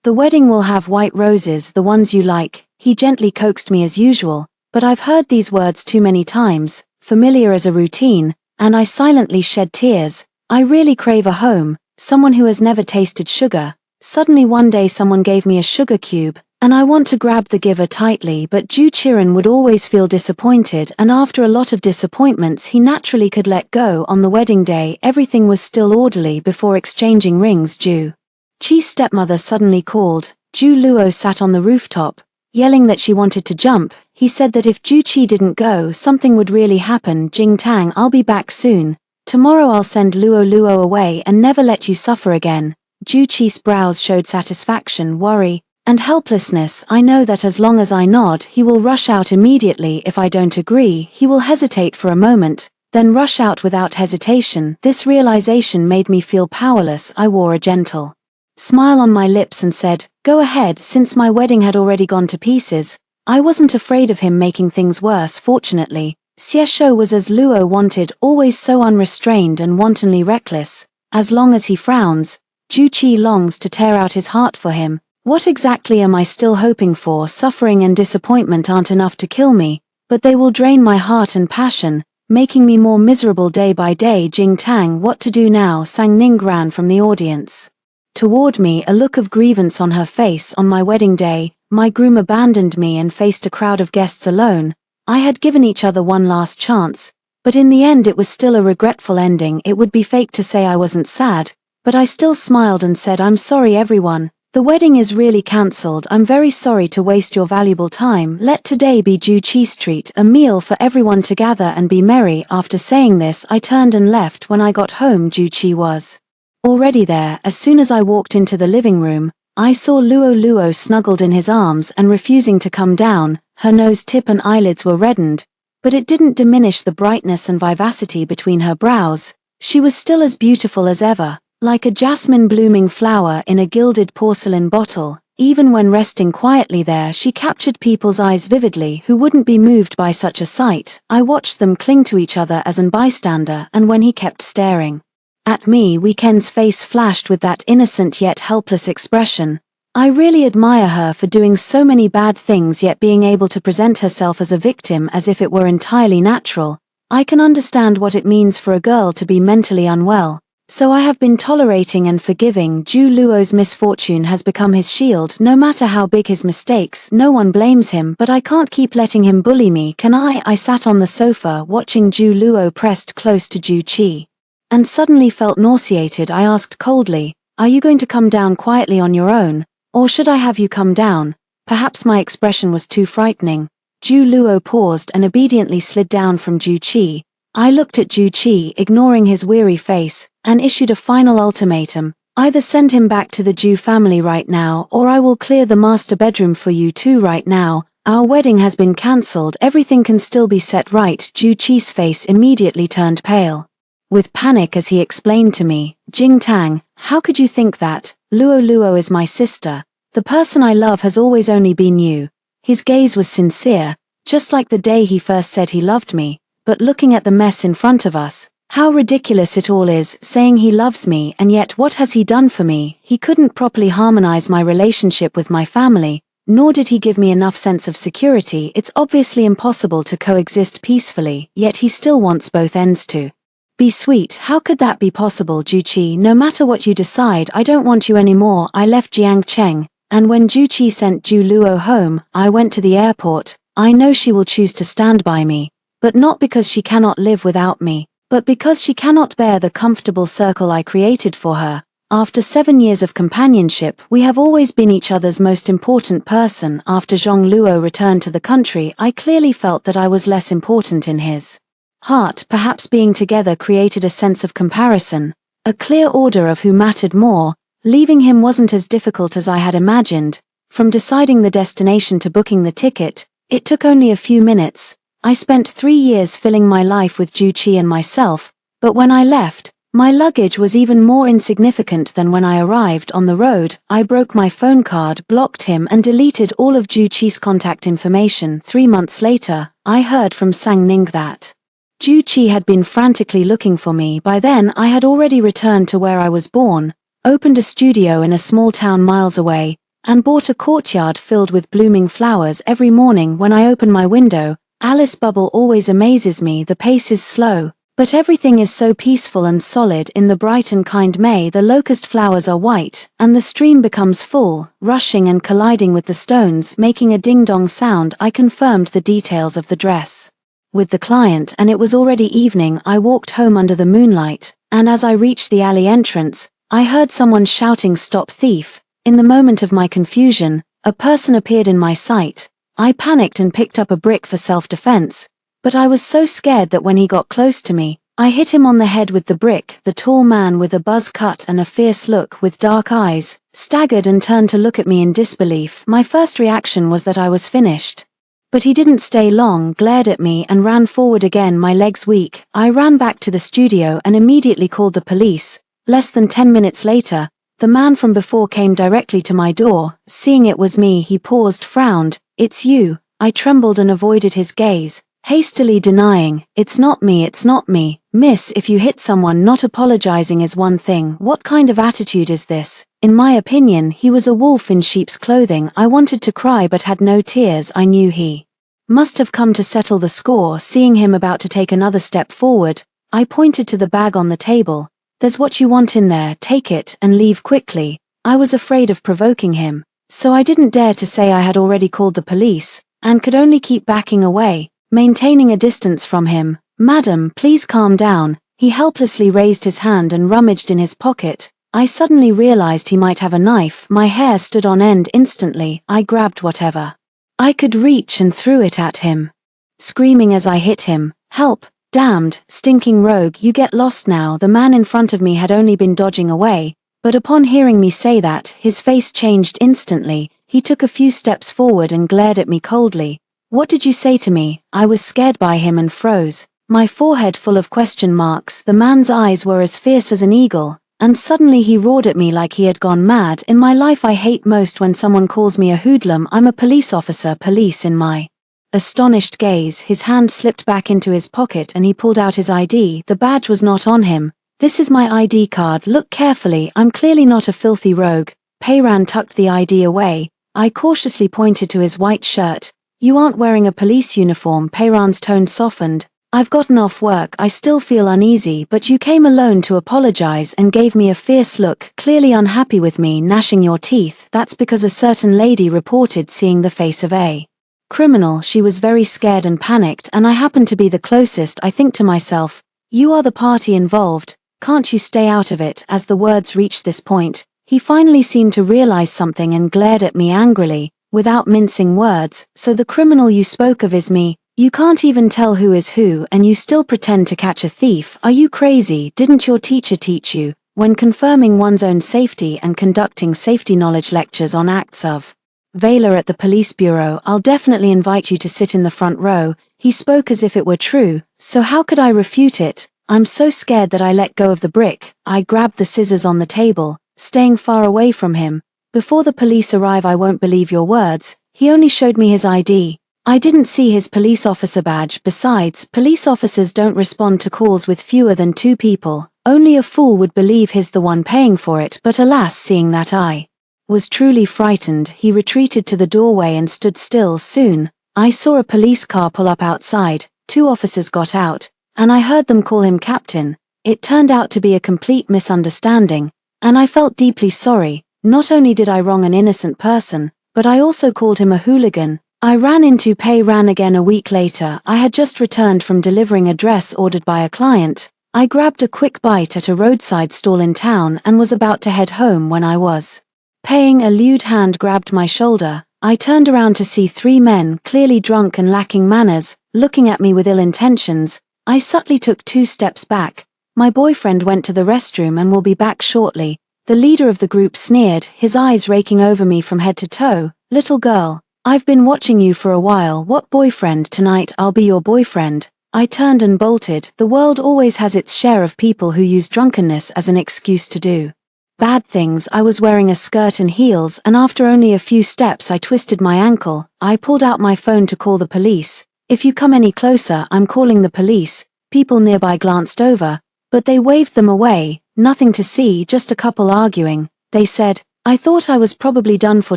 The wedding will have white roses, the ones you like." He gently coaxed me as usual, but I've heard these words too many times, familiar as a routine, and I silently shed tears. I really crave a home, someone who has never tasted sugar. Suddenly one day someone gave me a sugar cube, and I want to grab the giver tightly, but Ju Qiren would always feel disappointed, and after a lot of disappointments he naturally could let go. On the wedding day, everything was still orderly. Before exchanging rings, Ju Qi's stepmother suddenly called. Ju Luo sat on the rooftop, yelling that she wanted to jump. He said that if Ju Qi didn't go, something would really happen. "Jing Tang, I'll be back soon. Tomorrow I'll send Luo Luo away and never let you suffer again." Ju Qi's brows showed satisfaction, worry, and helplessness. I know that as long as I nod, he will rush out immediately. If I don't agree, he will hesitate for a moment, then rush out without hesitation. This realization made me feel powerless. I wore a gentle smile on my lips and said, "Go ahead." Since my wedding had already gone to pieces, I wasn't afraid of him making things worse. Fortunately, Xieshou was as Luo wanted, always so unrestrained and wantonly reckless. As long as he frowns, Ju Qi longs to tear out his heart for him. What exactly am I still hoping for? Suffering and disappointment aren't enough to kill me, but they will drain my heart and passion, making me more miserable day by day. "Jing Tang, what to do now?" Sang Ning ran from the audience toward me, a look of grievance on her face. On my wedding day, my groom abandoned me and faced a crowd of guests alone. I had given each other one last chance, but in the end it was still a regretful ending. It would be fake to say I wasn't sad, but I still smiled and said, "I'm sorry everyone." The wedding is really cancelled. I'm very sorry to waste your valuable time. Let today be Juchi Street, a meal for everyone to gather and be merry." After saying this, I turned and left. When I got home, Juchi was already there. As soon as I walked into the living room, I saw Luo snuggled in his arms and refusing to come down. Her nose tip and eyelids were reddened, but it didn't diminish the brightness and vivacity between her brows. She was still as beautiful as ever, like a jasmine blooming flower in a gilded porcelain bottle. Even when resting quietly there, she captured people's eyes vividly who wouldn't be moved by such a sight. I watched them cling to each other as an bystander, and when he kept staring at me, Weekend's face flashed with that innocent yet helpless expression. I really admire her for doing so many bad things yet being able to present herself as a victim as if it were entirely natural. I can understand what it means for a girl to be mentally unwell, so I have been tolerating and forgiving. Ju Luo's misfortune has become his shield. No matter how big his mistakes, no one blames him, but I can't keep letting him bully me, can I? I sat on the sofa watching Ju Luo pressed close to Ju Qi, and suddenly felt nauseated. I asked coldly, "Are you going to come down quietly on your own, or should I have you come down?" Perhaps my expression was too frightening. Ju Luo paused and obediently slid down from Ju Qi. I looked at Ju Qi, ignoring his weary face, and issued a final ultimatum. "Either send him back to the Ju family right now, or I will clear the master bedroom for you two right now. Our wedding has been cancelled. Everything can still be set right." Ju Qi's face immediately turned pale with panic as he explained to me, "Jing Tang, how could you think that? Luo is my sister. The person I love has always only been you." His gaze was sincere, just like the day he first said he loved me. But looking at the mess in front of us, how ridiculous it all is, saying he loves me, and yet what has he done for me? He couldn't properly harmonize my relationship with my family, nor did he give me enough sense of security. It's obviously impossible to coexist peacefully, yet he still wants both ends to be sweet. How could that be possible? Juqi, no matter what you decide, I don't want you anymore. I left Jiangcheng, and when Juqi sent Ju Luo home, I went to the airport. I know she will choose to stand by me, but not because she cannot live without me, but because she cannot bear the comfortable circle I created for her. After 7 years of companionship, we have always been each other's most important person. After Zhong Luo returned to the country, I clearly felt that I was less important in his heart. Perhaps being together created a sense of comparison, a clear order of who mattered more. Leaving him wasn't as difficult as I had imagined. From deciding the destination to booking the ticket, it took only a few minutes. I spent 3 years filling my life with Juqi and myself, but when I left, my luggage was even more insignificant than when I arrived. On the road, I broke my phone card, blocked him, and deleted all of Juqi's contact information. 3 months later, I heard from Sang Ning that Juqi had been frantically looking for me. By then I had already returned to where I was born, opened a studio in a small town miles away, and bought a courtyard filled with blooming flowers. Every morning when I open my window, Alice Bubble always amazes me. The pace is slow, but everything is so peaceful and solid. In the bright and kind May, the locust flowers are white, and the stream becomes full, rushing and colliding with the stones, making a ding-dong sound. I confirmed the details of the dress with the client, and it was already evening. I walked home under the moonlight, and as I reached the alley entrance, I heard someone shouting, "Stop thief!" In the moment of my confusion, a person appeared in my sight. I panicked and picked up a brick for self-defense, but I was so scared that when he got close to me, I hit him on the head with the brick. The tall man with a buzz cut and a fierce look with dark eyes staggered and turned to look at me in disbelief. My first reaction was that I was finished. But he didn't stay long, glared at me and ran forward again, my legs weak. I ran back to the studio and immediately called the police. Less than 10 minutes later, the man from before came directly to my door. Seeing it was me, he paused, frowned. "It's you." I trembled and avoided his gaze, hastily denying, it's not me. "Miss, if you hit someone, not apologizing is one thing. What kind of attitude is this?" In my opinion, he was a wolf in sheep's clothing. I wanted to cry but had no tears. I knew he must have come to settle the score. Seeing him about to take another step forward, I pointed to the bag on the table. "There's what you want in there, take it and leave quickly." I was afraid of provoking him, so I didn't dare to say I had already called the police, and could only keep backing away, maintaining a distance from him. "Madam, please calm down." He helplessly raised his hand and rummaged in his pocket, I suddenly realized he might have a knife. My hair stood on end instantly. I grabbed whatever I could reach and threw it at him, screaming as I hit him, "Help! Damned, stinking rogue, you get lost now." The man in front of me had only been dodging away, but upon hearing me say that, his face changed instantly. He took a few steps forward and glared at me coldly. "What did you say to me?" I was scared by him and froze, my forehead full of question marks. The man's eyes were as fierce as an eagle, and suddenly he roared at me like he had gone mad. In my life I hate most when someone calls me a hoodlum. I'm a police officer. Police. In my astonished gaze, his hand slipped back into his pocket and he pulled out his ID. The badge was not on him. "This is my ID card. Look carefully. I'm clearly not a filthy rogue." Peyran tucked the ID away. I cautiously pointed to his white shirt. "You aren't wearing a police uniform." Peyran's tone softened. "I've gotten off work. I still feel uneasy, but you came alone to apologize," and gave me a fierce look, clearly unhappy with me. "Gnashing your teeth. That's because a certain lady reported seeing the face of a criminal. She was very scared and panicked, and I happened to be the closest." I think to myself, you are the party involved. Can't you stay out of it? As the words reached this point, he finally seemed to realize something and glared at me angrily, without mincing words. "So the criminal you spoke of is me? You can't even tell who is who, and you still pretend to catch a thief? Are you crazy? Didn't your teacher teach you, when confirming one's own safety and conducting safety knowledge lectures on acts of valor at the police bureau? I'll definitely invite you to sit in the front row." He spoke as if it were true, so how could I refute it? I'm so scared that I let go of the brick. I grabbed the scissors on the table, staying far away from him. "Before the police arrive, I won't believe your words. He only showed me his ID. I didn't see his police officer badge. Besides, police officers don't respond to calls with fewer than 2 people. Only a fool would believe he's the one paying for it." But alas, seeing that I was truly frightened, he retreated to the doorway and stood still. Soon, I saw a police car pull up outside. 2 officers got out, and I heard them call him captain. It turned out to be a complete misunderstanding, and I felt deeply sorry. Not only did I wrong an innocent person, but I also called him a hooligan. I ran into Peyran again a week later. I had just returned from delivering a dress ordered by a client. I grabbed a quick bite at a roadside stall in town and was about to head home when I was paying. A lewd hand grabbed my shoulder. I turned around to see 3 men, clearly drunk and lacking manners, looking at me with ill intentions. I subtly took 2 steps back. "My boyfriend went to the restroom and will be back shortly." The leader of the group sneered, his eyes raking over me from head to toe. "Little girl, I've been watching you for a while." "What boyfriend? Tonight I'll be your boyfriend." I turned and bolted. The world always has its share of people who use drunkenness as an excuse to do bad things. I was wearing a skirt and heels, and after only a few steps I twisted my ankle. I pulled out my phone to call the police. "If you come any closer, I'm calling the police." People nearby glanced over, but they waved them away. Nothing to see, just a couple arguing. They said, "I thought I was probably done for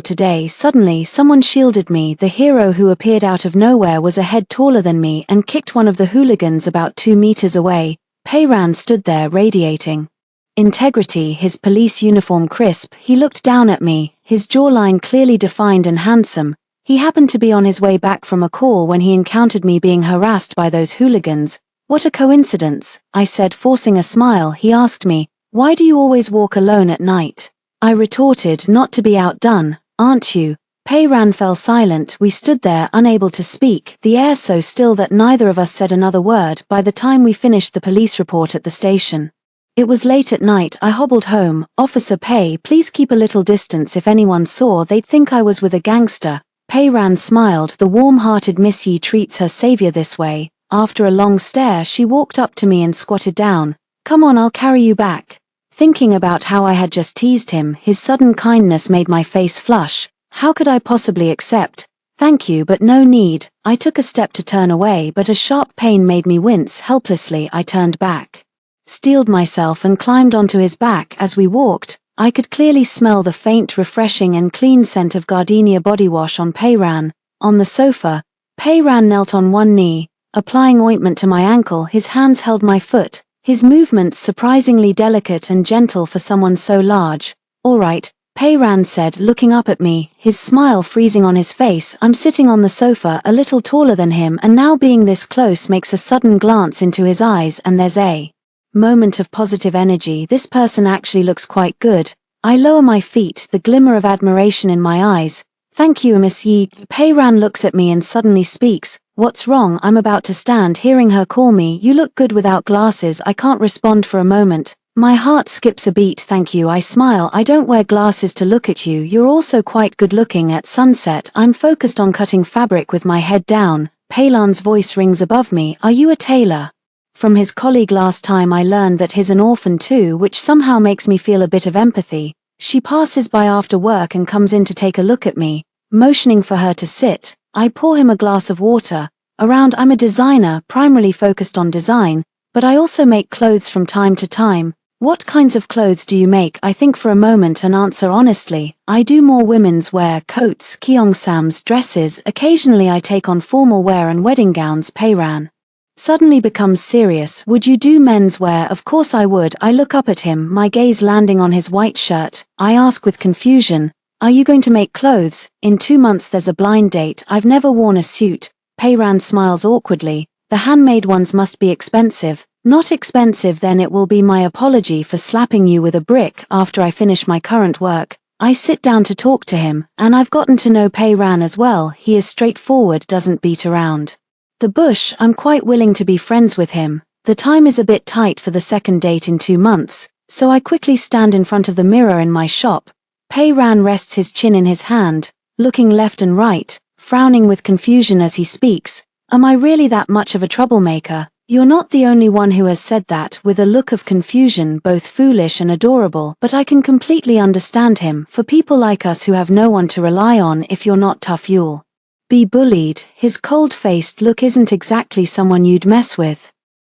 today." Suddenly someone shielded me. The hero who appeared out of nowhere was a head taller than me and kicked one of the hooligans about 2 meters away. Peyran stood there radiating integrity, his police uniform crisp. He looked down at me, his jawline clearly defined and handsome. He happened to be on his way back from a call when he encountered me being harassed by those hooligans. "What a coincidence," I said, forcing a smile. He asked me, "Why do you always walk alone at night?" I retorted, "Not to be outdone, aren't you?" Peyran fell silent. We stood there, unable to speak, the air so still that neither of us said another word. By the time we finished the police report at the station, it was late at night. I hobbled home. "Officer Pei, please keep a little distance. If anyone saw, they'd think I was with a gangster." Peyran smiled. "The warm-hearted Miss Yi treats her savior this way." After a long stare, she walked up to me and squatted down. "Come on, I'll carry you back." Thinking about how I had just teased him, his sudden kindness made my face flush. How could I possibly accept? "Thank you, but no need." I took a step to turn away, but a sharp pain made me wince. Helplessly, I turned back, steeled myself and climbed onto his back. As we walked, I could clearly smell the faint, refreshing and clean scent of gardenia body wash on Peyran. On the sofa, Peyran knelt on one knee, applying ointment to my ankle. His hands held my foot, his movements surprisingly delicate and gentle for someone so large. "All right," Peyran said, looking up at me, his smile freezing on his face. I'm sitting on the sofa, a little taller than him, and now being this close makes a sudden glance into his eyes, and there's a Moment of positive energy. This person actually looks quite good. I lower my feet, the glimmer of admiration in my eyes. Thank you, Miss Yi. Peiran looks at me and suddenly speaks. What's wrong? I'm about to stand, hearing her call me. You look good without glasses. I can't respond for a moment. My heart skips a beat. Thank you. I smile. I don't wear glasses to look at you. You're also quite good looking. At sunset, I'm focused on cutting fabric with my head down. Peilan's voice rings above me. Are you a tailor? From his colleague last time I learned that he's an orphan too, which somehow makes me feel a bit of empathy. She passes by after work and comes in to take a look at me, motioning for her to sit. I pour him a glass of water. I'm a designer, primarily focused on design, but I also make clothes from time to time. What kinds of clothes do you make? I think for a moment and answer honestly. I do more women's wear, coats, kyongsams, dresses. Occasionally I take on formal wear and wedding gowns. Peiran suddenly becomes serious. Would you do men's wear? Of course I would. I look up at him, my gaze landing on his white shirt. I ask with confusion, are you going to make clothes? In 2 months there's a blind date. I've never worn a suit. Peiran smiles awkwardly. The handmade ones must be expensive. Not expensive, then it will be my apology for slapping you with a brick after I finish my current work. I sit down to talk to him, and I've gotten to know Peiran as well. He is straightforward, doesn't beat around the bush. I'm quite willing to be friends with him. The time is a bit tight for the second date in 2 months, so I quickly stand in front of the mirror in my shop. Peiran rests his chin in his hand, looking left and right, frowning with confusion as he speaks. Am I really that much of a troublemaker? You're not the only one who has said that, with a look of confusion, both foolish and adorable, but I can completely understand him. For people like us who have no one to rely on, if you're not tough, you'll be bullied. His cold-faced look isn't exactly someone you'd mess with.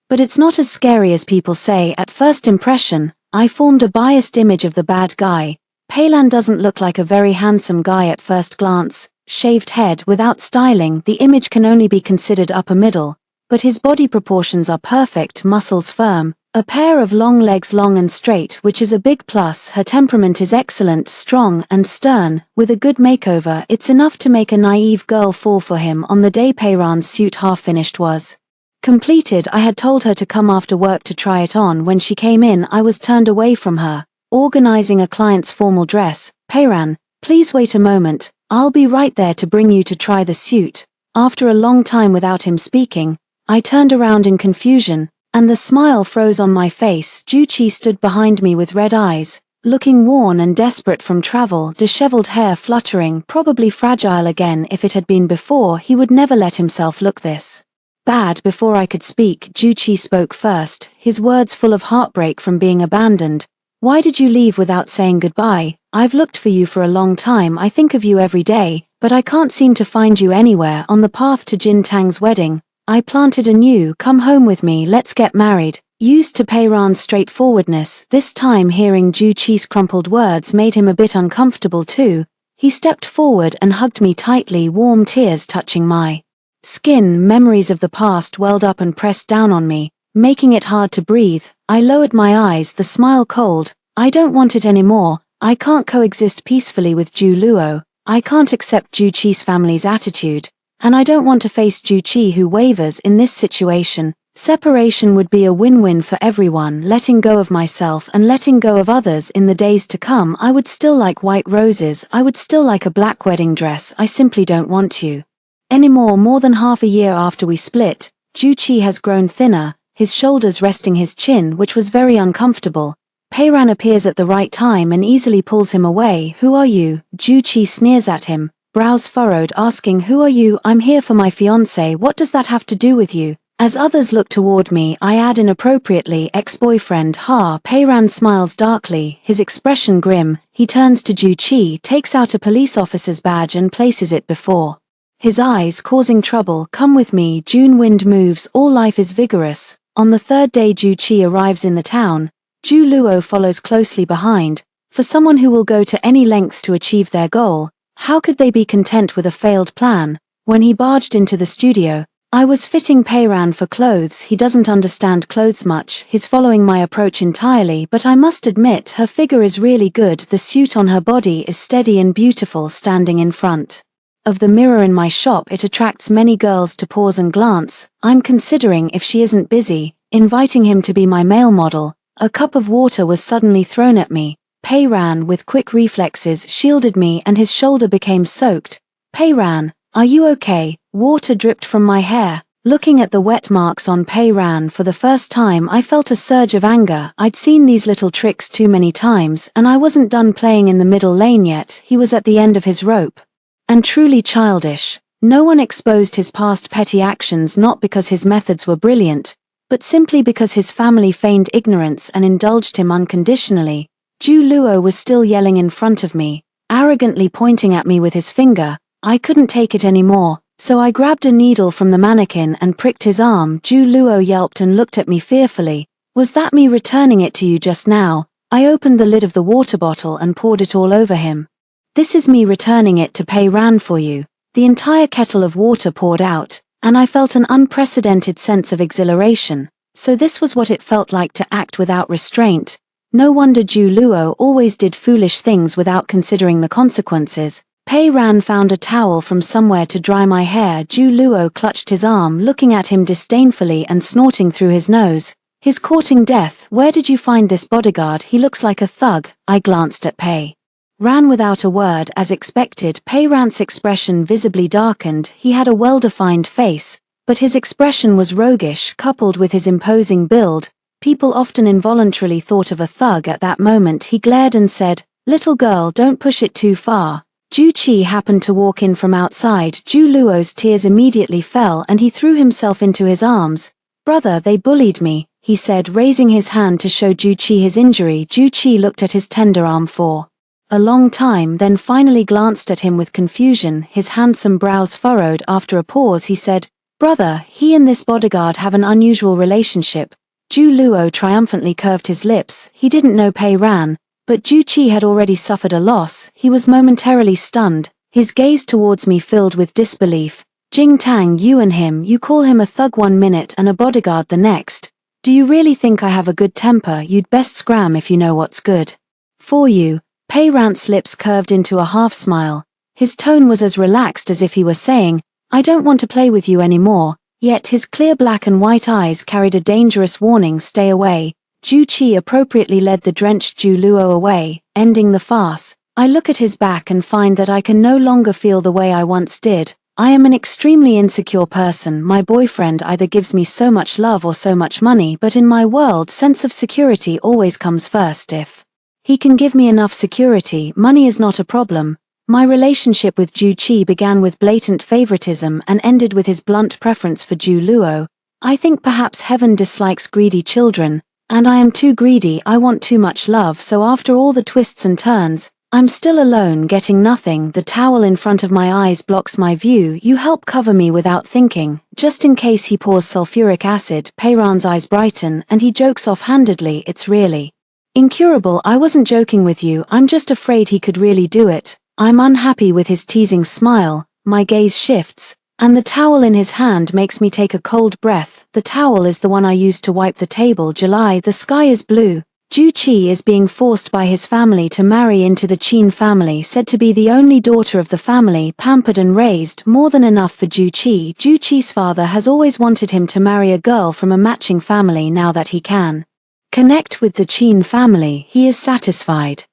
But it's not as scary as people say. At first impression, I formed a biased image of the bad guy. Peilan doesn't look like a very handsome guy at first glance. Shaved head, without styling, the image can only be considered upper middle. But his body proportions are perfect, muscles firm, a pair of long legs long and straight, which is a big plus. Her temperament is excellent, strong and stern. With a good makeover, it's enough to make a naive girl fall for him. On the day Peiran's suit half-finished was completed, I had told her to come after work to try it on. When she came in, I was turned away from her, organizing a client's formal dress. Peiran, please wait a moment, I'll be right there to bring you to try the suit. After a long time without him speaking, I turned around in confusion, and the smile froze on my face. Juchi stood behind me with red eyes, looking worn and desperate from travel, disheveled hair fluttering, probably fragile again. If it had been before, he would never let himself look this bad. Before I could speak, Juchi spoke first, his words full of heartbreak from being abandoned. Why did you leave without saying goodbye? I've looked for you for a long time. I think of you every day, but I can't seem to find you anywhere. On the path to Jin Tang's wedding, I planted anew. Come home with me, let's get married. Used to Peiran's straightforwardness, this time hearing Juchi's crumpled words made him a bit uncomfortable too. He stepped forward and hugged me tightly, warm tears touching my skin. Memories of the past welled up and pressed down on me, making it hard to breathe. I lowered my eyes, the smile cold. I don't want it anymore. I can't coexist peacefully with Ju Luo. I can't accept Juchi's family's attitude. And I don't want to face Juchi, who wavers in this situation. Separation would be a win-win for everyone. Letting go of myself and letting go of others. In the days to come, I would still like white roses. I would still like a black wedding dress. I simply don't want you anymore. More than half a year after we split, Juchi has grown thinner, his shoulders resting his chin, which was very uncomfortable. Peiran appears at the right time and easily pulls him away. Who are you? Juchi sneers at him, brows furrowed, asking, who are you? I'm here for my fiancé. What does that have to do with you? As others look toward me, I add inappropriately, ex-boyfriend. Ha! Peiran smiles darkly, his expression grim. He turns to Juchi, takes out a police officer's badge and places it before his eyes, causing trouble. Come with me. June wind moves, all life is vigorous. On the third day Juchi arrives in the town. Ju Luo follows closely behind. For someone who will go to any lengths to achieve their goal, how could they be content with a failed plan? When he barged into the studio, I was fitting Peiran for clothes. He doesn't understand clothes much. He's following my approach entirely, but I must admit her figure is really good. The suit on her body is steady and beautiful. Standing in front of the mirror in my shop, it attracts many girls to pause and glance. I'm considering if she isn't busy. inviting him to be my male model. A cup of water was suddenly thrown at me. Pei Ran, with quick reflexes, shielded me and his shoulder became soaked. Pei Ran, are you okay? Water dripped from my hair. Looking at the wet marks on Pei Ran for the first time, I felt a surge of anger. I'd seen these little tricks too many times, and I wasn't done playing in the middle lane yet. He was at the end of his rope. And truly childish. No one exposed his past petty actions not because his methods were brilliant, but simply because his family feigned ignorance and indulged him unconditionally. Zhu Luo was still yelling in front of me, arrogantly pointing at me with his finger. I couldn't take it anymore, so I grabbed a needle from the mannequin and pricked his arm. Zhu Luo yelped and looked at me fearfully. Was that me returning it to you just now? I opened the lid of the water bottle and poured it all over him. This is me returning it to Pei Ran for you. The entire kettle of water poured out, and I felt an unprecedented sense of exhilaration. So this was what it felt like to act without restraint. No wonder Zhu Luo always did foolish things without considering the consequences. Pei Ran found a towel from somewhere to dry my hair. Zhu Luo clutched his arm, looking at him disdainfully and snorting through his nose. He's courting death. Where did you find this bodyguard? He looks like a thug. I glanced at Pei Ran without a word. As expected, Pei Ran's expression visibly darkened. He had a well-defined face, but his expression was roguish, coupled with his imposing build. People often involuntarily thought of a thug at that moment. He glared and said, "Little girl, don't push it too far." Zhu Qi happened to walk in from outside. Zhu Luo's tears immediately fell and he threw himself into his arms. "Brother, they bullied me," he said, raising his hand to show Zhu Qi his injury. Zhu Qi looked at his tender arm for a long time, then finally glanced at him with confusion, his handsome brows furrowed. After a pause he said, "Brother, he and this bodyguard have an unusual relationship." Zhu Luo triumphantly curved his lips. He didn't know Pei Ran, but Zhu Qi had already suffered a loss. He was momentarily stunned, his gaze towards me filled with disbelief. "Jing Tang, you call him a thug one minute and a bodyguard the next. Do you really think I have a good temper? You'd best scram if you know what's good for you." Pei Ran's lips curved into a half-smile. His tone was as relaxed as if he were saying, "I don't want to play with you anymore," yet his clear black and white eyes carried a dangerous warning, "Stay away." Zhu Qi appropriately led the drenched Zhu Luo away, ending the farce. I look at his back and find that I can no longer feel the way I once did. I am an extremely insecure person. My boyfriend either gives me so much love or so much money, but in my world, sense of security always comes first. If he can give me enough security, money is not a problem. My relationship with Zhu Qi began with blatant favoritism and ended with his blunt preference for Zhu Luo. I think perhaps heaven dislikes greedy children, and I am too greedy. I want too much love, so after all the twists and turns, I'm still alone, getting nothing. The towel in front of my eyes blocks my view. "You help cover me without thinking, just in case he pours sulfuric acid." Pei Ran's eyes brighten and he jokes offhandedly, "It's really incurable." "I wasn't joking with you, I'm just afraid he could really do it." I'm unhappy with his teasing smile. My gaze shifts, and the towel in his hand makes me take a cold breath. The towel is the one I used to wipe the table. July, the sky is blue. Zhu Qi is being forced by his family to marry into the Qin family, said to be the only daughter of the family, pampered and raised, more than enough for Zhu Qi. Zhu Qi's father has always wanted him to marry a girl from a matching family. Now that he can connect with the Qin family, he is satisfied.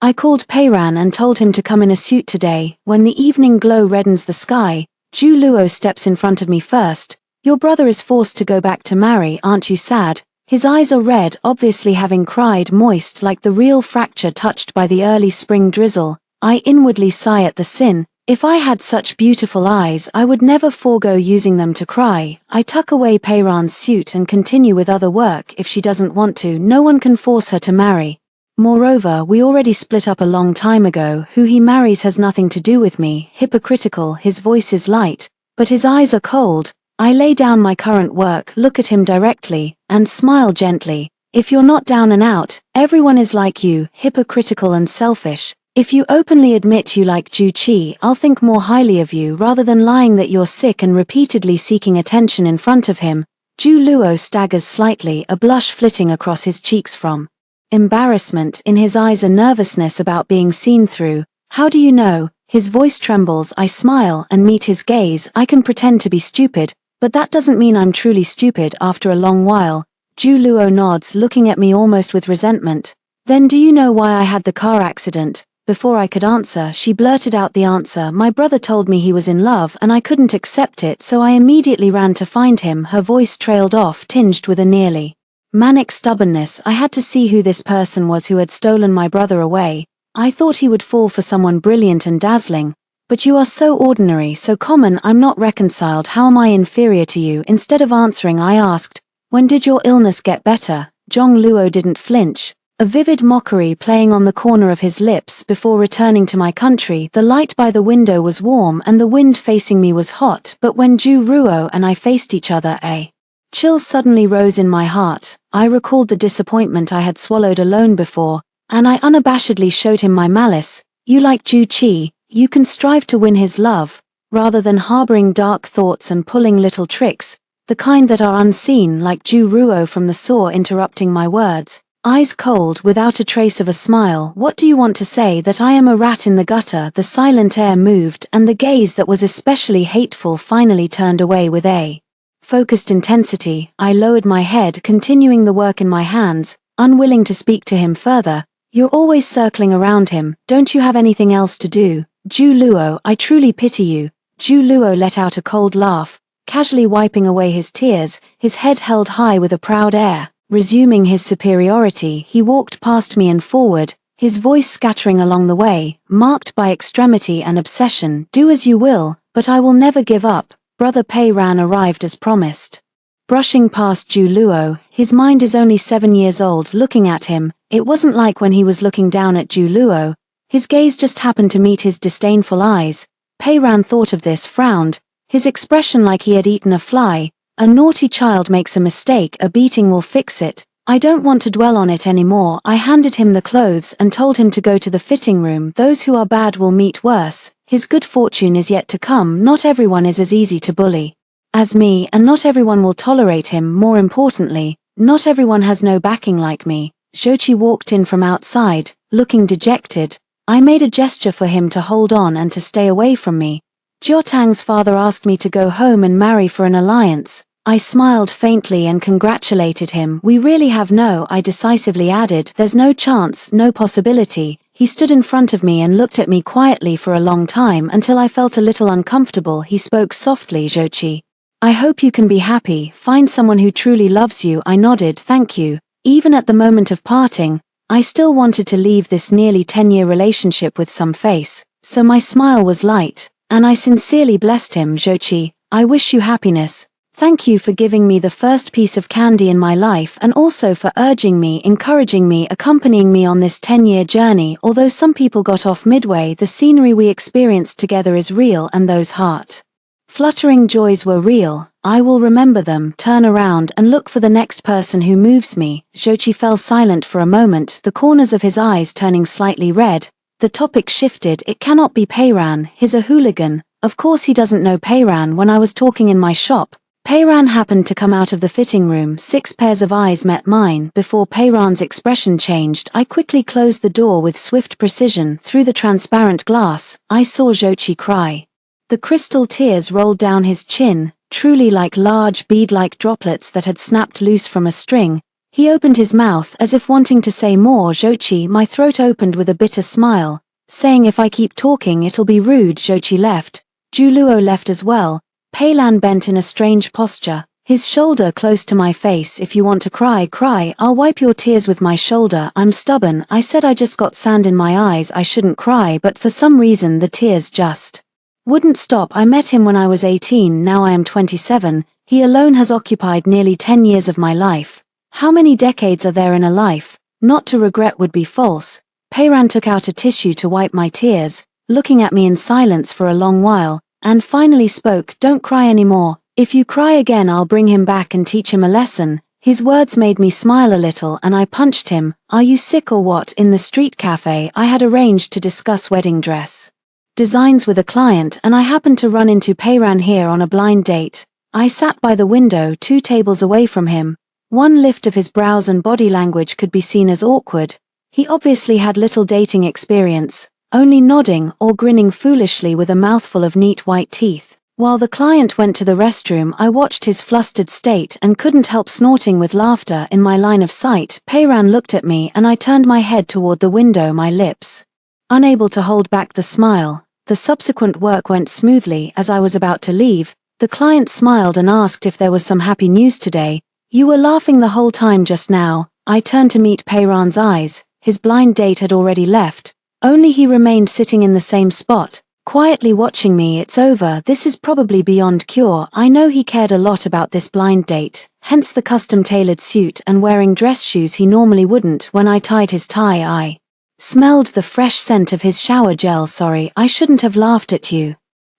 I called Pei Ran and told him to come in a suit today. When the evening glow reddens the sky, Zhu Luo steps in front of me first. "Your brother is forced to go back to marry, aren't you sad?" His eyes are red, obviously having cried, moist like the real fracture touched by the early spring drizzle. I inwardly sigh at the sin. If I had such beautiful eyes, I would never forego using them to cry. I tuck away Pei Ran's suit and continue with other work. If she doesn't want to, no one can force her to marry. Moreover, we already split up a long time ago. Who he marries has nothing to do with me. Hypocritical. His voice is light, but his eyes are cold. I lay down my current work, look at him directly, and smile gently. "If you're not down and out, everyone is like you, hypocritical and selfish. If you openly admit you like Zhu Qi, I'll think more highly of you rather than lying that you're sick and repeatedly seeking attention in front of him." Zhu Luo staggers slightly, a blush flitting across his cheeks from embarrassment, in his eyes a nervousness about being seen through. "How do you know?" His voice trembles. I smile and meet his gaze. I can pretend to be stupid, but that doesn't mean I'm truly stupid. After a long while, Ju Luo nods, looking at me almost with resentment. Then do you know why I had the car accident? Before I could answer, she blurted out the answer. My brother told me he was in love and I couldn't accept it, so I immediately ran to find him. Her voice trailed off, tinged with a nearly manic stubbornness. I had to see who this person was who had stolen my brother away. I thought he would fall for someone brilliant and dazzling. But you are so ordinary, so common. I'm not reconciled. How am I inferior to you? Instead of answering, I asked, when did your illness get better? Zhong Luo didn't flinch, a vivid mockery playing on the corner of his lips. Before returning to my country, the light by the window was warm and the wind facing me was hot, but when Ju Ruo and I faced each other, a chill suddenly rose in my heart. I recalled the disappointment I had swallowed alone before, and I unabashedly showed him my malice. You like Ju Qi, you can strive to win his love, rather than harboring dark thoughts and pulling little tricks, the kind that are unseen. Like Ju Ruo from the saw interrupting my words, eyes cold without a trace of a smile. What do you want to say, that I am a rat in the gutter? The silent air moved and the gaze that was especially hateful finally turned away with a focused intensity. I lowered my head, continuing the work in my hands, unwilling to speak to him further. You're always circling around him, don't you have anything else to do? Ju Luo, I truly pity you. Ju Luo let out a cold laugh, casually wiping away his tears, his head held high with a proud air. Resuming his superiority, he walked past me and forward, his voice scattering along the way, marked by extremity and obsession. Do as you will, but I will never give up. Brother Pei Ran arrived as promised. Brushing past Ju Luo, his mind is only 7 years old, looking at him. It wasn't like when he was looking down at Ju Luo. His gaze just happened to meet his disdainful eyes. Pei Ran thought of this, frowned, his expression like he had eaten a fly. A naughty child makes a mistake, a beating will fix it. I don't want to dwell on it anymore. I handed him the clothes and told him to go to the fitting room. Those who are bad will meet worse. His good fortune is yet to come. Not everyone is as easy to bully as me, and not everyone will tolerate him. More importantly, not everyone has no backing like me. Zhouqi walked in from outside, looking dejected. I made a gesture for him to hold on and to stay away from me. Jiotang's father asked me to go home and marry for an alliance. I smiled faintly and congratulated him. We really have no, I decisively added. There's no chance, no possibility. He stood in front of me and looked at me quietly for a long time until I felt a little uncomfortable. He spoke softly. Zhouqi, I hope you can be happy, find someone who truly loves you. I nodded, thank you. Even at the moment of parting, I still wanted to leave this nearly 10-year relationship with some face, so my smile was light, and I sincerely blessed him. Zhouqi, I wish you happiness. Thank you for giving me the first piece of candy in my life, and also for urging me, encouraging me, accompanying me on this 10-year journey. Although some people got off midway, the scenery we experienced together is real, and those heart-fluttering joys were real. I will remember them. Turn around and look for the next person who moves me. Zhouqi fell silent for a moment, the corners of his eyes turning slightly red. The topic shifted. It cannot be Pei Ran. He's a hooligan. Of course he doesn't know Pei Ran. When I was talking in my shop, Pei Ran happened to come out of the fitting room. 6 pairs of eyes met mine. Before Pei Ran's expression changed, I quickly closed the door with swift precision. Through the transparent glass, I saw Zhouqi cry. The crystal tears rolled down his chin, truly like large bead-like droplets that had snapped loose from a string. He opened his mouth as if wanting to say more. Zhouqi, my throat opened with a bitter smile, saying if I keep talking it'll be rude. Zhouqi left. Ju Luo left as well. Pei Lan bent in a strange posture, his shoulder close to my face. If you want to cry, cry. I'll wipe your tears with my shoulder. I'm stubborn. I said I just got sand in my eyes. I shouldn't cry, but for some reason the tears just wouldn't stop. I met him when I was 18, now I am 27. He alone has occupied nearly 10 years of my life. How many decades are there in a life? Not to regret would be false. Pei Ran took out a tissue to wipe my tears, looking at me in silence for a long while, and finally spoke. Don't cry anymore. If you cry again I'll bring him back and teach him a lesson. His words made me smile a little and I punched him. Are you sick or what? In the street cafe I had arranged to discuss wedding dress designs with a client, and I happened to run into Pei Ran here on a blind date. I sat by the window 2 tables away from him. One lift of his brows and body language could be seen as awkward. He obviously had little dating experience, only nodding or grinning foolishly with a mouthful of neat white teeth. While the client went to the restroom, I watched his flustered state and couldn't help snorting with laughter in my line of sight. Peyran looked at me and I turned my head toward the window, my lips unable to hold back the smile. The subsequent work went smoothly. As I was about to leave, the client smiled and asked if there was some happy news today. You were laughing the whole time just now. I turned to meet Peyran's eyes. His blind date had already left. Only he remained sitting in the same spot, quietly watching me. It's over. This is probably beyond cure. I know he cared a lot about this blind date, hence the custom-tailored suit and wearing dress shoes he normally wouldn't. When I tied his tie, I smelled the fresh scent of his shower gel. Sorry, I shouldn't have laughed at you.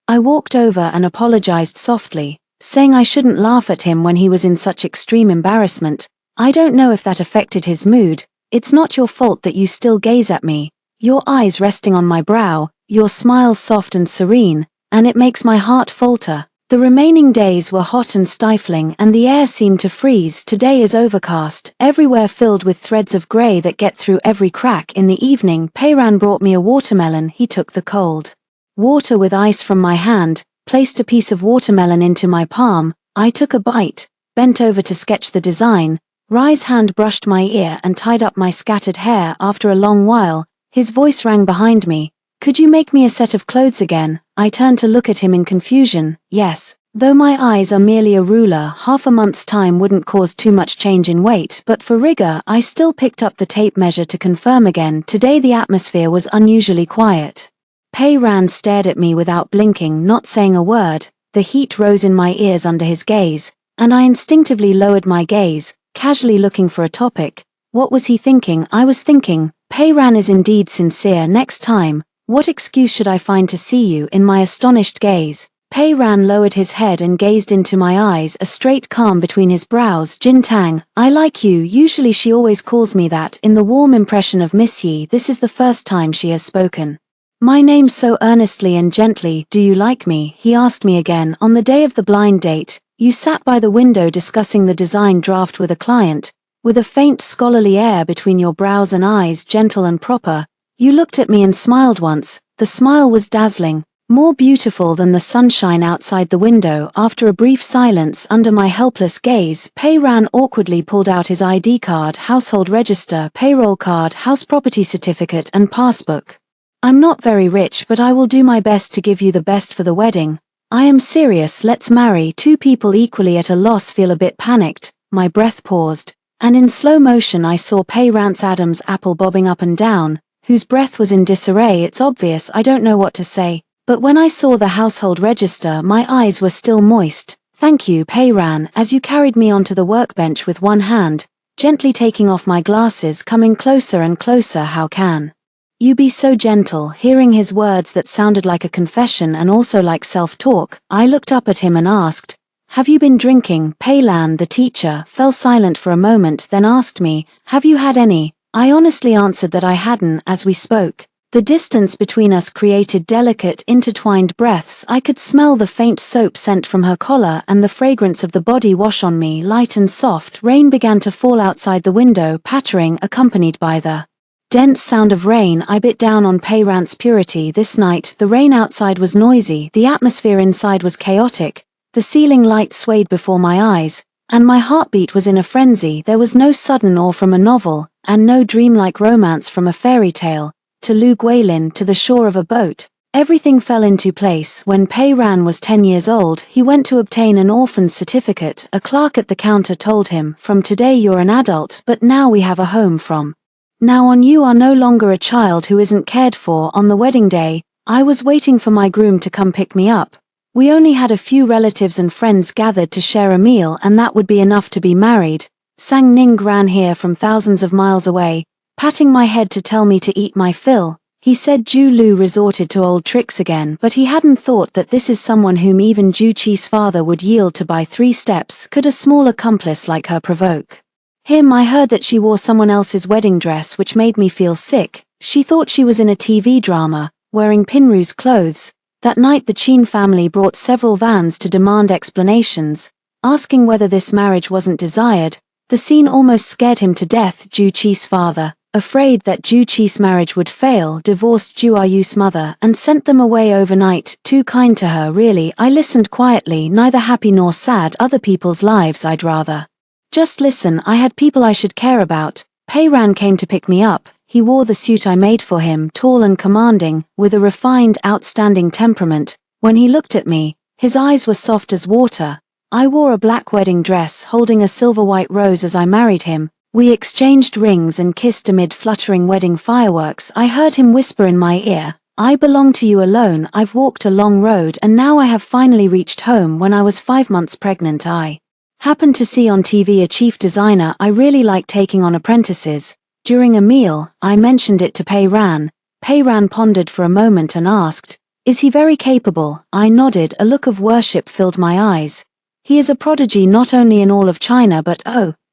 I walked over and apologized softly, saying I shouldn't laugh at him when he was in such extreme embarrassment. I don't know if that affected his mood. It's not your fault that you still gaze at me, your eyes resting on my brow, your smile soft and serene, and it makes my heart falter. The remaining days were hot and stifling and the air seemed to freeze. Today is overcast, everywhere filled with threads of grey that get through every crack. In the evening, Peyran brought me a watermelon. He took the cold water with ice from my hand, placed a piece of watermelon into my palm. I took a bite, bent over to sketch the design. Rai's hand brushed my ear and tied up my scattered hair. After a long while, his voice rang behind me. Could you make me a set of clothes again? I turned to look at him in confusion. Yes. Though my eyes are merely a ruler, half a month's time wouldn't cause too much change in weight, but for rigor, I still picked up the tape measure to confirm again. Today the atmosphere was unusually quiet. Peyran stared at me without blinking, not saying a word. The heat rose in my ears under his gaze, and I instinctively lowered my gaze, casually looking for a topic. What was he thinking? I was thinking, Peyran is indeed sincere. Next time, what excuse should I find to see you? In my astonished gaze, Peyran lowered his head and gazed into my eyes, a straight calm between his brows. Jintang, I like you. Usually she always calls me that. In the warm impression of Miss Yi, this is the first time she has spoken my name so earnestly and gently. Do you like me? He asked me again. On the day of the blind date, you sat by the window discussing the design draft with a client, with a faint scholarly air between your brows and eyes, gentle and proper. You looked at me and smiled once. The smile was dazzling, more beautiful than the sunshine outside the window. After a brief silence under my helpless gaze, Peyran awkwardly pulled out his ID card, household register, payroll card, house property certificate and passbook. I'm not very rich, but I will do my best to give you the best for the wedding. I am serious. Let's marry. Two people equally at a loss feel a bit panicked. My breath paused, and in slow motion I saw Peyran's Adam's apple bobbing up and down, whose breath was in disarray. It's obvious I don't know what to say, but when I saw the household register my eyes were still moist. Thank you, Peyran, as you carried me onto the workbench with one hand, gently taking off my glasses, coming closer and closer. How can you be so gentle? Hearing his words that sounded like a confession and also like self-talk, I looked up at him and asked, have you been drinking? Peyran, the teacher, fell silent for a moment, then asked me, have you had any? I honestly answered that I hadn't. As we spoke, the distance between us created delicate, intertwined breaths. I could smell the faint soap scent from her collar and the fragrance of the body wash on me, light and soft. Rain began to fall outside the window, pattering, accompanied by the dense sound of rain. I bit down on Peyran's purity. This night, the rain outside was noisy, the atmosphere inside was chaotic, the ceiling light swayed before my eyes, and my heartbeat was in a frenzy. There was no sudden awe from a novel, and no dreamlike romance from a fairy tale, to Lu Guilin, to the shore of a boat. Everything fell into place. When Peyran was 10 years old, he went to obtain an orphan's certificate. A clerk at the counter told him, from today you're an adult, but now we have a home. From now on you are no longer a child who isn't cared for. On the wedding day, I was waiting for my groom to come pick me up. We only had a few relatives and friends gathered to share a meal, and that would be enough to be married. Sang Ning ran here from thousands of miles away, patting my head to tell me to eat my fill. He said Ju Lu resorted to old tricks again, but he hadn't thought that this is someone whom even Ju Qi's father would yield to by 3 steps. Could a small accomplice like her provoke him? I heard that she wore someone else's wedding dress, which made me feel sick. She thought she was in a TV drama, wearing Pinru's clothes. That night the Qin family brought several vans to demand explanations, asking whether this marriage wasn't desired. The scene almost scared him to death. Ju Qi's father, Afraid that Juchi's marriage would fail, divorced Juayu's mother and sent them away overnight. Too kind to her, really. I listened quietly, neither happy nor sad. Other people's lives I'd rather just listen. I had people I should care about. Peiran came to pick me up. He wore the suit I made for him, tall and commanding, with a refined, outstanding temperament. When he looked at me, his eyes were soft as water. I wore a black wedding dress, holding a silver-white rose as I married him. We exchanged rings and kissed amid fluttering wedding fireworks. I heard him whisper in my ear, "I belong to you alone. I've walked a long road and now I have finally reached home." When I was 5 months pregnant, I happened to see on TV a chief designer I really liked taking on apprentices. During a meal, I mentioned it to Peiran. Peiran pondered for a moment and asked, "Is he very capable?" I nodded. A look of worship filled my eyes. "He is a prodigy not only in all of China but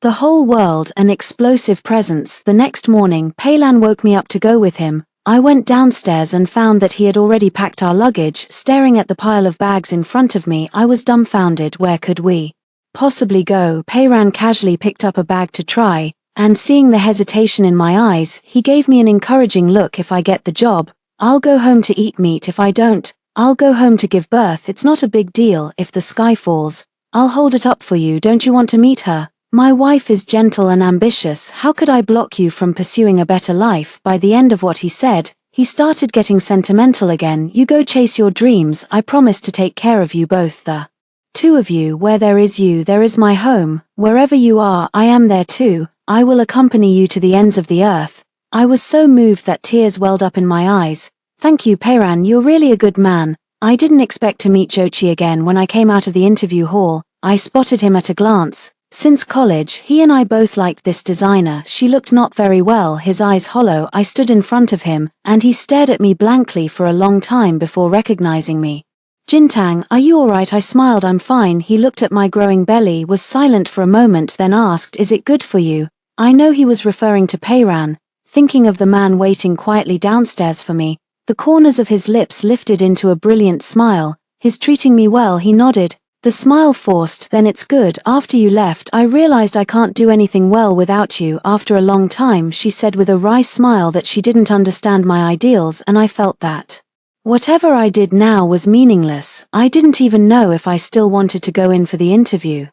the whole world, an explosive presence." The next morning, Peilan woke me up to go with him. I went downstairs and found that he had already packed our luggage. Staring at the pile of bags in front of me, I was dumbfounded. Where could we possibly go? Peiran casually picked up a bag to try, and seeing the hesitation in my eyes, he gave me an encouraging look. "If I get the job, I'll go home to eat meat. If I don't, I'll go home to give birth. It's not a big deal. If the sky falls, I'll hold it up for you. Don't you want to meet her? My wife is gentle and ambitious. How could I block you from pursuing a better life?" By the end of what he said, he started getting sentimental again. "You go chase your dreams. I promise to take care of you both. The two of you. Where there is you, there is my home. Wherever you are, I am there too. I will accompany you to the ends of the earth." I was so moved that tears welled up in my eyes. "Thank you, Peiran. You're really a good man." I didn't expect to meet Jochi again. When I came out of the interview hall, I spotted him at a glance. Since college, he and I both liked this designer. She looked not very well, his eyes hollow. I stood in front of him, and he stared at me blankly for a long time before recognizing me. "Jintang, are you alright?" I smiled. "I'm fine." He looked at my growing belly, was silent for a moment, then asked, "Is it good for you?" I know he was referring to Peiran. Thinking of the man waiting quietly downstairs for me, the corners of his lips lifted into a brilliant smile. "He's treating me well." He nodded. The smile forced. "Then it's good. After you left, I realized I can't do anything well without you." "After a long time," she said with a wry smile, that she didn't understand my ideals, and I felt that whatever I did now was meaningless. I didn't even know if I still wanted to go in for the interview.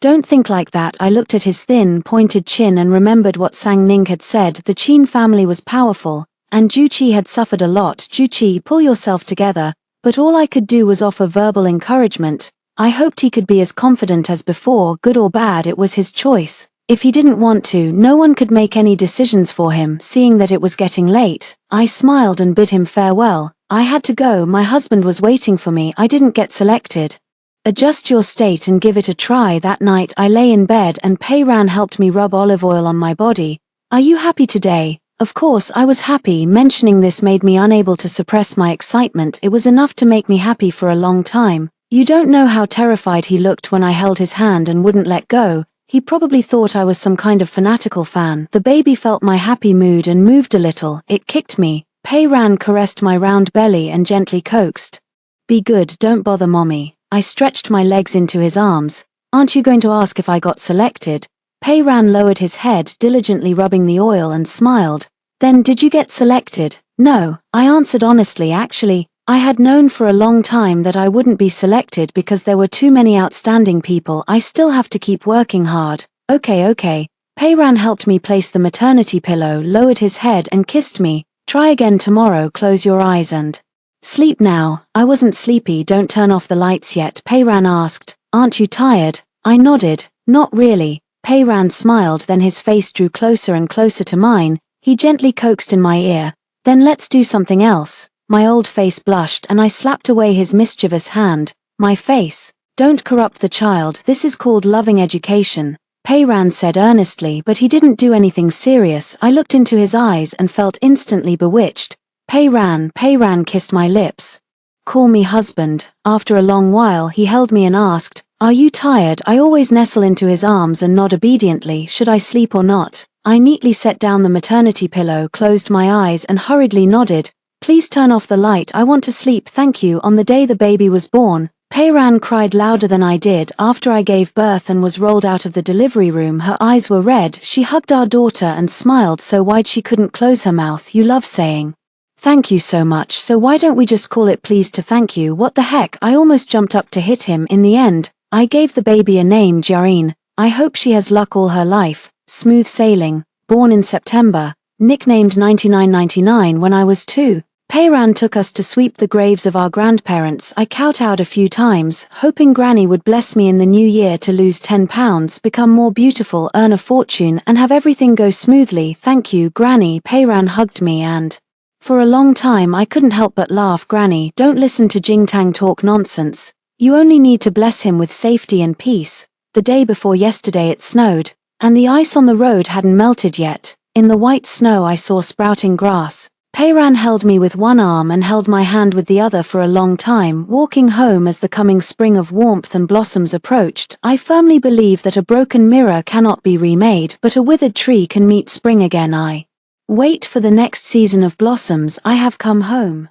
"Don't think like that." I looked at his thin, pointed chin and remembered what Sang Ning had said. The Qin family was powerful, and Juchi had suffered a lot. "Juchi, pull yourself together." But all I could do was offer verbal encouragement. I hoped he could be as confident as before. Good or bad, it was his choice. If he didn't want to, no one could make any decisions for him. Seeing that it was getting late, I smiled and bid him farewell. I had to go. My husband was waiting for me. I didn't get selected. Adjust your state and give it a try. That night I lay in bed and Peiran helped me rub olive oil on my body. "Are you happy today?" Of course I was happy. Mentioning this made me unable to suppress my excitement. It was enough to make me happy for a long time. You don't know how terrified he looked when I held his hand and wouldn't let go. He probably thought I was some kind of fanatical fan. The baby felt my happy mood and moved a little. It kicked me. Peiran caressed my round belly and gently coaxed. "Be good, don't bother mommy." I stretched my legs into his arms. "Aren't you going to ask if I got selected?" Peiran lowered his head, diligently rubbing the oil, and smiled. "Then did you get selected?" "No," I answered honestly. "Actually, I had known for a long time that I wouldn't be selected because there were too many outstanding people. I still have to keep working hard." Okay. Peiran helped me place the maternity pillow, lowered his head and kissed me. "Try again tomorrow. Close your eyes and sleep now." I wasn't sleepy. "Don't turn off the lights yet," Peiran asked. "Aren't you tired?" I nodded. "Not really." Peiran smiled, then his face drew closer and closer to mine. He gently coaxed in my ear. "Then let's do something else." My old face blushed and I slapped away his mischievous hand. "My face? Don't corrupt the child. This is called loving education," Peiran said earnestly, but he didn't do anything serious. I looked into his eyes and felt instantly bewitched. Peiran kissed my lips. "Call me husband." After a long while he held me and asked, "Are you tired?" I always nestle into his arms and nod obediently. Should I sleep or not? I neatly set down the maternity pillow, closed my eyes and hurriedly nodded. "Please turn off the light. I want to sleep, thank you." On the day the baby was born, Peiran cried louder than I did after I gave birth and was rolled out of the delivery room. Her eyes were red. She hugged our daughter and smiled so wide she couldn't close her mouth. You love saying thank you so much, so why don't we just call it pleased to thank you? What the heck? I almost jumped up to hit him. In the end, I gave the baby a name, Jareen. I hope she has luck all her life. Smooth sailing. Born in September. Nicknamed 9999 when I was 2. Peiran took us to sweep the graves of our grandparents. I kowtowed a few times, hoping Granny would bless me in the new year to lose 10 pounds, become more beautiful, earn a fortune, and have everything go smoothly. Thank you, Granny. Peiran hugged me and for a long time I couldn't help but laugh. Granny, don't listen to Jingtang talk nonsense. You only need to bless him with safety and peace. The day before yesterday it snowed, and the ice on the road hadn't melted yet. In the white snow I saw sprouting grass. Peiran held me with one arm and held my hand with the other for a long time. Walking home as the coming spring of warmth and blossoms approached, I firmly believe that a broken mirror cannot be remade, but a withered tree can meet spring again. I wait for the next season of blossoms. I have come home.